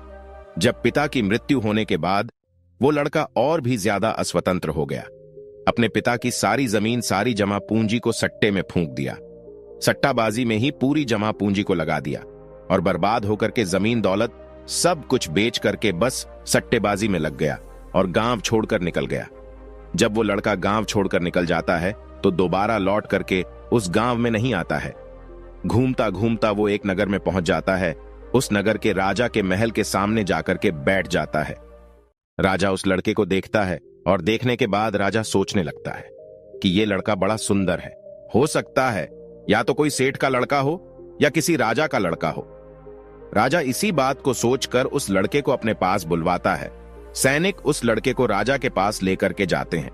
Speaker 1: जब पिता की मृत्यु होने के बाद वो लड़का और भी ज्यादा अस्वतंत्र हो गया। अपने पिता की सारी जमीन, सारी जमा पूंजी को सट्टे में फूंक दिया। सट्टाबाजी में ही पूरी जमा पूंजी को लगा दिया और बर्बाद होकर के जमीन दौलत सब कुछ बेच करके बस सट्टेबाजी में लग गया और गांव छोड़कर निकल गया। जब वो लड़का गांव छोड़कर निकल जाता है तो दोबारा लौट करके उस गांव में नहीं आता है। घूमता घूमता वो एक नगर में पहुंच जाता है। उस नगर के राजा के महल के सामने जाकर के बैठ जाता है। राजा उस लड़के को देखता है और देखने के बाद राजा सोचने लगता है कि ये लड़का बड़ा सुंदर है। हो सकता है या तो कोई सेठ का लड़का हो या किसी राजा का लड़का हो। राजा इसी बात को सोचकर उस लड़के को अपने पास बुलवाता है। सैनिक उस लड़के को राजा के पास लेकर के जाते हैं।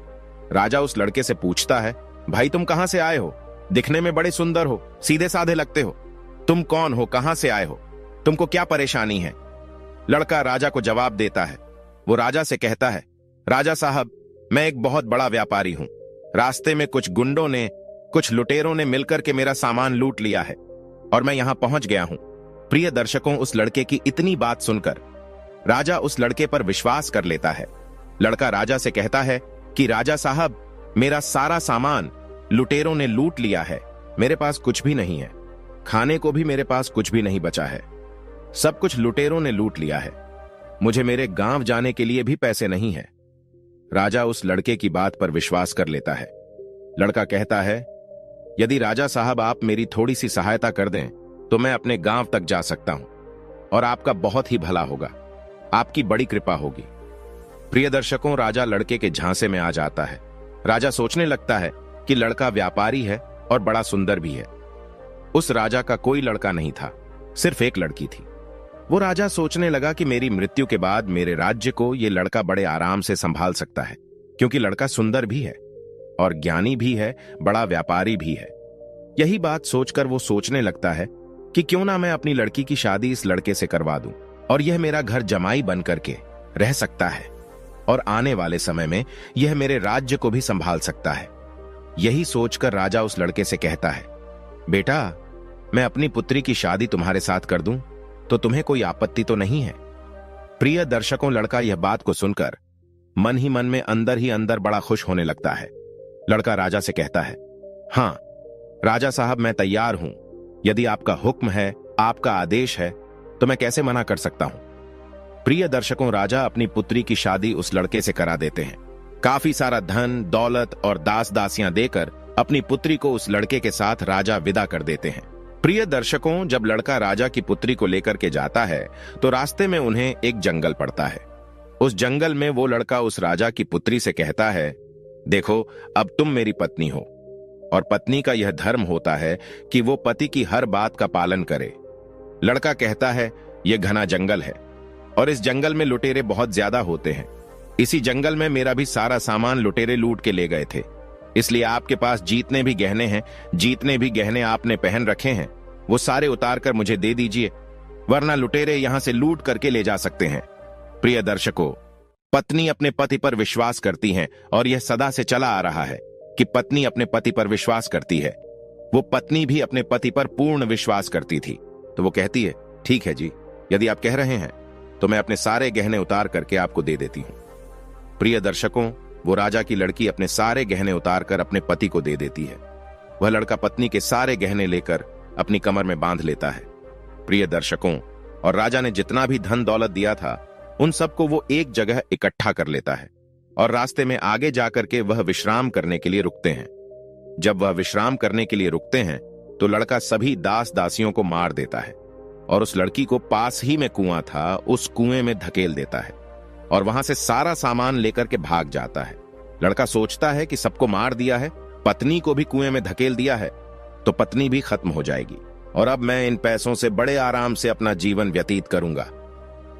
Speaker 1: राजा उस लड़के से पूछता है, भाई तुम कहां से आए हो? दिखने में बड़े सुंदर हो, सीधे साधे लगते हो। तुम कौन हो? कहां से आए हो? तुमको क्या परेशानी है? लड़का राजा को जवाब देता है। वो राजा से कहता है, राजा साहब, मैं एक बहुत बड़ा व्यापारी हूं। रास्ते में कुछ गुंडों ने, कुछ लुटेरों ने मिलकर के मेरा सामान लूट लिया है और मैं यहां पहुंच गया हूं। प्रिय दर्शकों, उस लड़के की इतनी बात सुनकर राजा उस लड़के पर विश्वास कर लेता है। लड़का राजा से कहता है कि राजा साहब, मेरा सारा सामान लुटेरों ने लूट लिया है। मेरे पास कुछ भी नहीं है, खाने को भी मेरे पास कुछ भी नहीं बचा है। सब कुछ लुटेरों ने लूट लिया है। मुझे मेरे गांव जाने के लिए भी पैसे नहीं है। राजा उस लड़के की बात पर विश्वास कर लेता है। लड़का कहता है, यदि राजा साहब आप मेरी थोड़ी सी सहायता कर दें तो मैं अपने गांव तक जा सकता हूं और आपका बहुत ही भला होगा। आपकी बड़ी कृपा होगी। प्रिय दर्शकों, राजा लड़के के झांसे में आ जाता है। राजा सोचने लगता है कि लड़का व्यापारी है और बड़ा सुंदर भी है। उस राजा का कोई लड़का नहीं था, सिर्फ एक लड़की थी। वो राजा सोचने लगा कि मेरी मृत्यु के बाद मेरे राज्य को ये लड़का बड़े आराम से संभाल सकता है, क्योंकि लड़का सुंदर भी है और ज्ञानी भी है, बड़ा व्यापारी भी है। यही बात सोचकर वो सोचने लगता है कि क्यों ना मैं अपनी लड़की की शादी इस लड़के से करवा दूं और यह मेरा घर जमाई बन करके रह सकता है और आने वाले समय में यह मेरे राज्य को भी संभाल सकता है। यही सोचकर राजा उस लड़के से कहता है, बेटा, मैं अपनी पुत्री की शादी तुम्हारे साथ कर दूं तो तुम्हें कोई आपत्ति तो नहीं है? प्रिय दर्शकों, लड़का यह बात को सुनकर मन ही मन में अंदर ही अंदर बड़ा खुश होने लगता है। लड़का राजा से कहता है, हां राजा साहब, मैं तैयार हूं। यदि आपका हुक्म है, आपका आदेश है, तो मैं कैसे मना कर सकता हूं। प्रिय दर्शकों, राजा अपनी पुत्री की शादी उस लड़के से करा देते हैं। काफी सारा धन, दौलत और दास दासियां देकर अपनी पुत्री को उस लड़के के साथ राजा विदा कर देते हैं। प्रिय दर्शकों, जब लड़का राजा की पुत्री को लेकर के जाता है तो रास्ते में उन्हें एक जंगल पड़ता है। उस जंगल में वो लड़का उस राजा की पुत्री से कहता है देखो, अब तुम मेरी पत्नी हो और पत्नी का यह धर्म होता है कि वो पति की हर बात का पालन करे। लड़का कहता है, यह घना जंगल है और इस जंगल में लुटेरे बहुत ज्यादा होते हैं। इसी जंगल में मेरा भी सारा सामान लुटेरे लूट के ले गए थे, इसलिए आपके पास जितने भी गहने हैं, जितने भी गहने आपने पहन रखे हैं, वो सारे उतार कर मुझे दे दीजिए, वरना लुटेरे यहां से लूट करके ले जा सकते हैं। प्रिय दर्शकों, पत्नी अपने पति पर विश्वास करती हैं और यह सदा से चला आ रहा है कि पत्नी अपने पति पर विश्वास करती है। वो पत्नी भी अपने पति पर पूर्ण विश्वास करती थी, तो वो कहती है, ठीक है जी, यदि आप कह रहे हैं तो मैं अपने सारे गहने उतार करके आपको दे देती हूं। प्रिय दर्शकों, वो राजा की लड़की अपने सारे गहने उतार कर अपने पति को दे देती है। वह लड़का पत्नी के सारे गहने लेकर अपनी कमर में बांध लेता है। प्रिय दर्शकों, और राजा ने जितना भी धन दौलत दिया था उन सबको वो एक जगह इकट्ठा कर लेता है और रास्ते में आगे जाकर के वह विश्राम करने के लिए रुकते हैं। जब वह विश्राम करने के लिए रुकते हैं तो लड़का सभी दास दासियों को मार देता है और उस लड़की को पास ही में कुआं था, उस कुएं में धकेल देता है और वहां से सारा सामान लेकर के भाग जाता है। लड़का सोचता है कि सबको मार दिया है, पत्नी को भी कुएं में धकेल दिया है, तो पत्नी भी खत्म हो जाएगी और अब मैं इन पैसों से बड़े आराम से अपना जीवन व्यतीत करूंगा।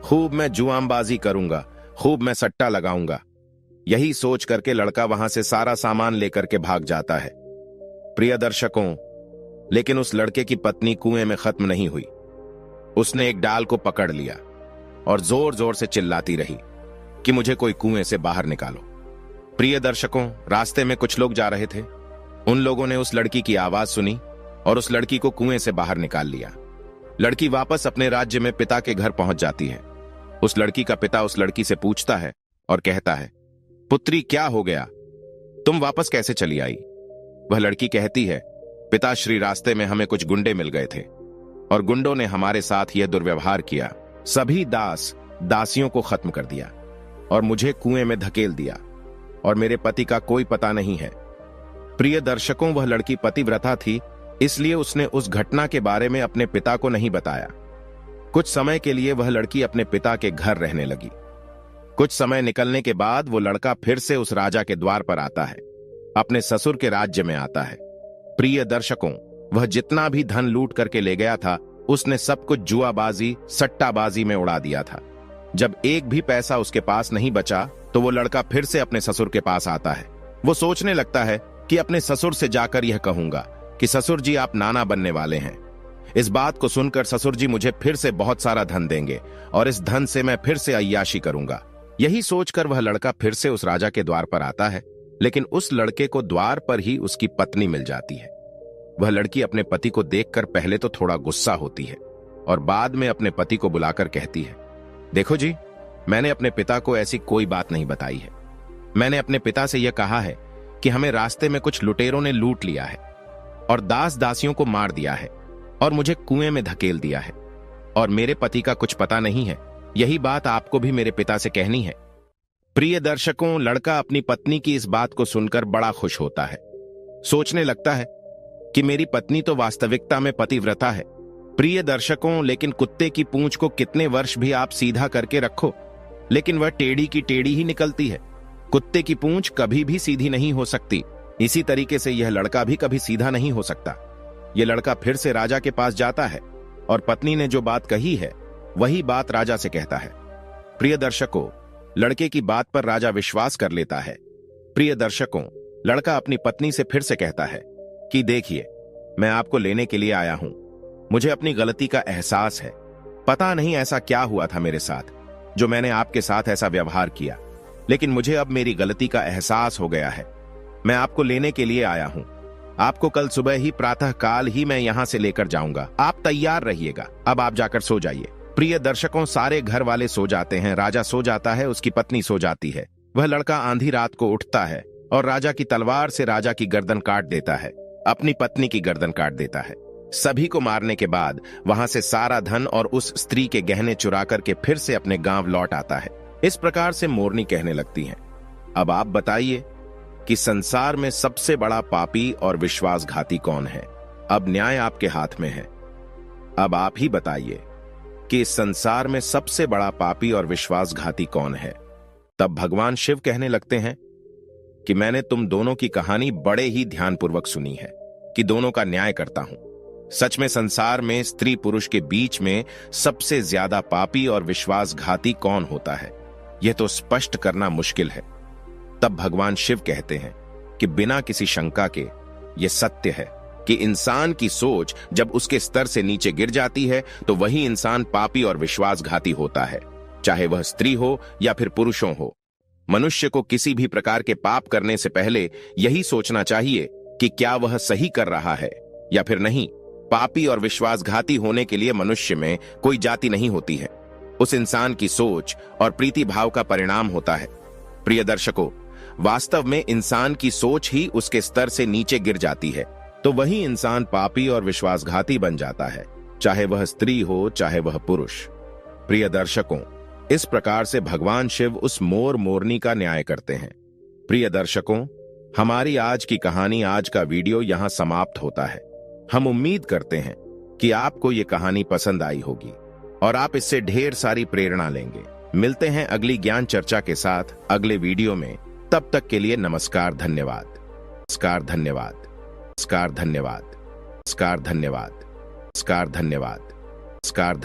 Speaker 1: खूब मैं जुआमबाजी करूंगा, खूब मैं सट्टा लगाऊंगा। यही सोच करके लड़का वहां से सारा सामान लेकर के भाग जाता है। प्रिय दर्शकों, लेकिन उस लड़के की पत्नी कुएं में खत्म नहीं हुई। उसने एक डाल को पकड़ लिया और जोर जोर से चिल्लाती रही कि मुझे कोई कुएं से बाहर निकालो। प्रिय दर्शकों, रास्ते में कुछ लोग जा रहे थे। उन लोगों ने उस लड़की की आवाज सुनी और उस लड़की को कुएं से बाहर निकाल लिया। लड़की वापस अपने राज्य में पिता के घर पहुंच जाती है। उस लड़की का पिता उस लड़की से पूछता है और कहता है, पुत्री, क्या हो गया? तुम वापस कैसे चली आई? वह लड़की कहती है, पिताश्री, रास्ते में हमें कुछ गुंडे मिल गए थे और गुंडों ने हमारे साथ यह दुर्व्यवहार किया, सभी दास दासियों को खत्म कर दिया और मुझे कुएं में धकेल दिया और मेरे पति का कोई पता नहीं है। प्रिय दर्शकों, वह लड़की पतिव्रता थी, इसलिए उसने उस घटना के बारे में अपने पिता को नहीं बताया। कुछ समय के लिए वह लड़की अपने पिता के घर रहने लगी। कुछ समय निकलने के बाद वो लड़का फिर से उस राजा के द्वार पर आता है, अपने ससुर के राज्य में आता है। प्रिय दर्शकों, वह जितना भी धन लूट करके ले गया था उसने सब कुछ जुआबाजी, सट्टाबाजी में उड़ा दिया था। जब एक भी पैसा उसके पास नहीं बचा तो वो लड़का फिर से अपने ससुर के पास आता है। वो सोचने लगता है कि अपने ससुर से जाकर यह कहूंगा कि ससुर जी, आप नाना बनने वाले हैं। इस बात को सुनकर ससुर जी मुझे फिर से बहुत सारा धन देंगे और इस धन से मैं फिर से अय्याशी करूंगा। यही सोचकर वह लड़का फिर से उस राजा के द्वार पर आता है, लेकिन उस लड़के को द्वार पर ही उसकी पत्नी मिल जाती है। वह लड़की अपने पति को देखकर पहले तो थोड़ा गुस्सा होती है और बाद में अपने पति को बुलाकर कहती है, देखो जी, मैंने अपने पिता को ऐसी कोई बात नहीं बताई है। मैंने अपने पिता से यह कहा है कि हमें रास्ते में कुछ लुटेरों ने लूट लिया है और दास दासियों को मार दिया है और मुझे कुएं में धकेल दिया है और मेरे पति का कुछ पता नहीं है। यही बात आपको भी मेरे पिता से कहनी है। प्रिय दर्शकों, लड़का अपनी पत्नी की इस बात को सुनकर बड़ा खुश होता है। सोचने लगता है कि मेरी पत्नी तो वास्तविकता में पतिव्रता है। प्रिय दर्शकों, लेकिन कुत्ते की पूंछ को कितने वर्ष भी आप सीधा करके रखो, लेकिन वह टेढ़ी की टेढ़ी ही निकलती है। कुत्ते की पूंछ कभी भी सीधी नहीं हो सकती। इसी तरीके से यह लड़का भी कभी सीधा नहीं हो सकता। यह लड़का फिर से राजा के पास जाता है और पत्नी ने जो बात कही है वही बात राजा से कहता है। प्रिय दर्शकों, लड़के की बात पर राजा विश्वास कर लेता है। प्रिय दर्शकों, लड़का अपनी पत्नी से फिर से कहता है कि देखिए, मैं आपको लेने के लिए आया हूं। मुझे अपनी गलती का एहसास है। पता नहीं ऐसा क्या हुआ था मेरे साथ जो मैंने आपके साथ ऐसा व्यवहार किया, लेकिन मुझे अब मेरी गलती का एहसास हो गया है। मैं आपको लेने के लिए आया हूं। आपको कल सुबह ही प्रातः काल ही मैं यहां से लेकर जाऊंगा। आप तैयार रहिएगा। अब आप जाकर सो जाइए। प्रिय दर्शकों, सारे घर वाले सो जाते हैं। राजा सो जाता है, उसकी पत्नी सो जाती है। वह लड़का आंधी रात को उठता है और राजा की तलवार से राजा की गर्दन काट देता है, अपनी पत्नी की गर्दन काट देता है। सभी को मारने के बाद वहां से सारा धन और उस स्त्री के गहने चुरा करके फिर से अपने गांव लौट आता है। इस प्रकार से मोरनी कहने लगती है, अब आप बताइए कि संसार में सबसे बड़ा पापी और विश्वासघाती कौन है? अब न्याय आपके हाथ में है। अब आप ही बताइए कि इस संसार में सबसे बड़ा पापी और विश्वासघाती कौन है? तब भगवान शिव कहने लगते हैं, कि मैंने तुम दोनों की कहानी बड़े ही ध्यानपूर्वक सुनी है कि दोनों का न्याय करता हूं। सच में संसार में स्त्री पुरुष के बीच में सबसे ज्यादा पापी और विश्वासघाती कौन होता है, यह तो स्पष्ट करना मुश्किल है। तब भगवान शिव कहते हैं कि बिना किसी शंका के यह सत्य है कि इंसान की सोच जब उसके स्तर से नीचे गिर जाती है तो वही इंसान पापी और विश्वासघाती होता है, चाहे वह स्त्री हो या फिर पुरुषों हो। मनुष्य को किसी भी प्रकार के पाप करने से पहले यही सोचना चाहिए कि क्या वह सही कर रहा है या फिर नहीं। पापी और विश्वासघाती होने के लिए मनुष्य में कोई जाति नहीं होती है, उस इंसान की सोच और प्रीति भाव का परिणाम होता है। प्रिय दर्शकों, वास्तव में इंसान की सोच ही उसके स्तर से नीचे गिर जाती है तो वही इंसान पापी और विश्वासघाती बन जाता है, चाहे वह स्त्री हो चाहे वह पुरुष। प्रिय दर्शकों, इस प्रकार से भगवान शिव उस मोर मोरनी का न्याय करते हैं। प्रिय दर्शकों, हमारी आज की कहानी, आज का वीडियो यहां समाप्त होता है। हम उम्मीद करते हैं कि आपको ये कहानी पसंद आई होगी और आप इससे ढेर सारी प्रेरणा लेंगे। मिलते हैं अगली ज्ञान चर्चा के साथ अगले वीडियो में। तब तक के लिए नमस्कार, धन्यवाद। नमस्कार, धन्यवाद। नमस्कार, धन्यवाद। नमस्कार, धन्यवाद। नमस्कार, धन्यवाद। नमस्कार।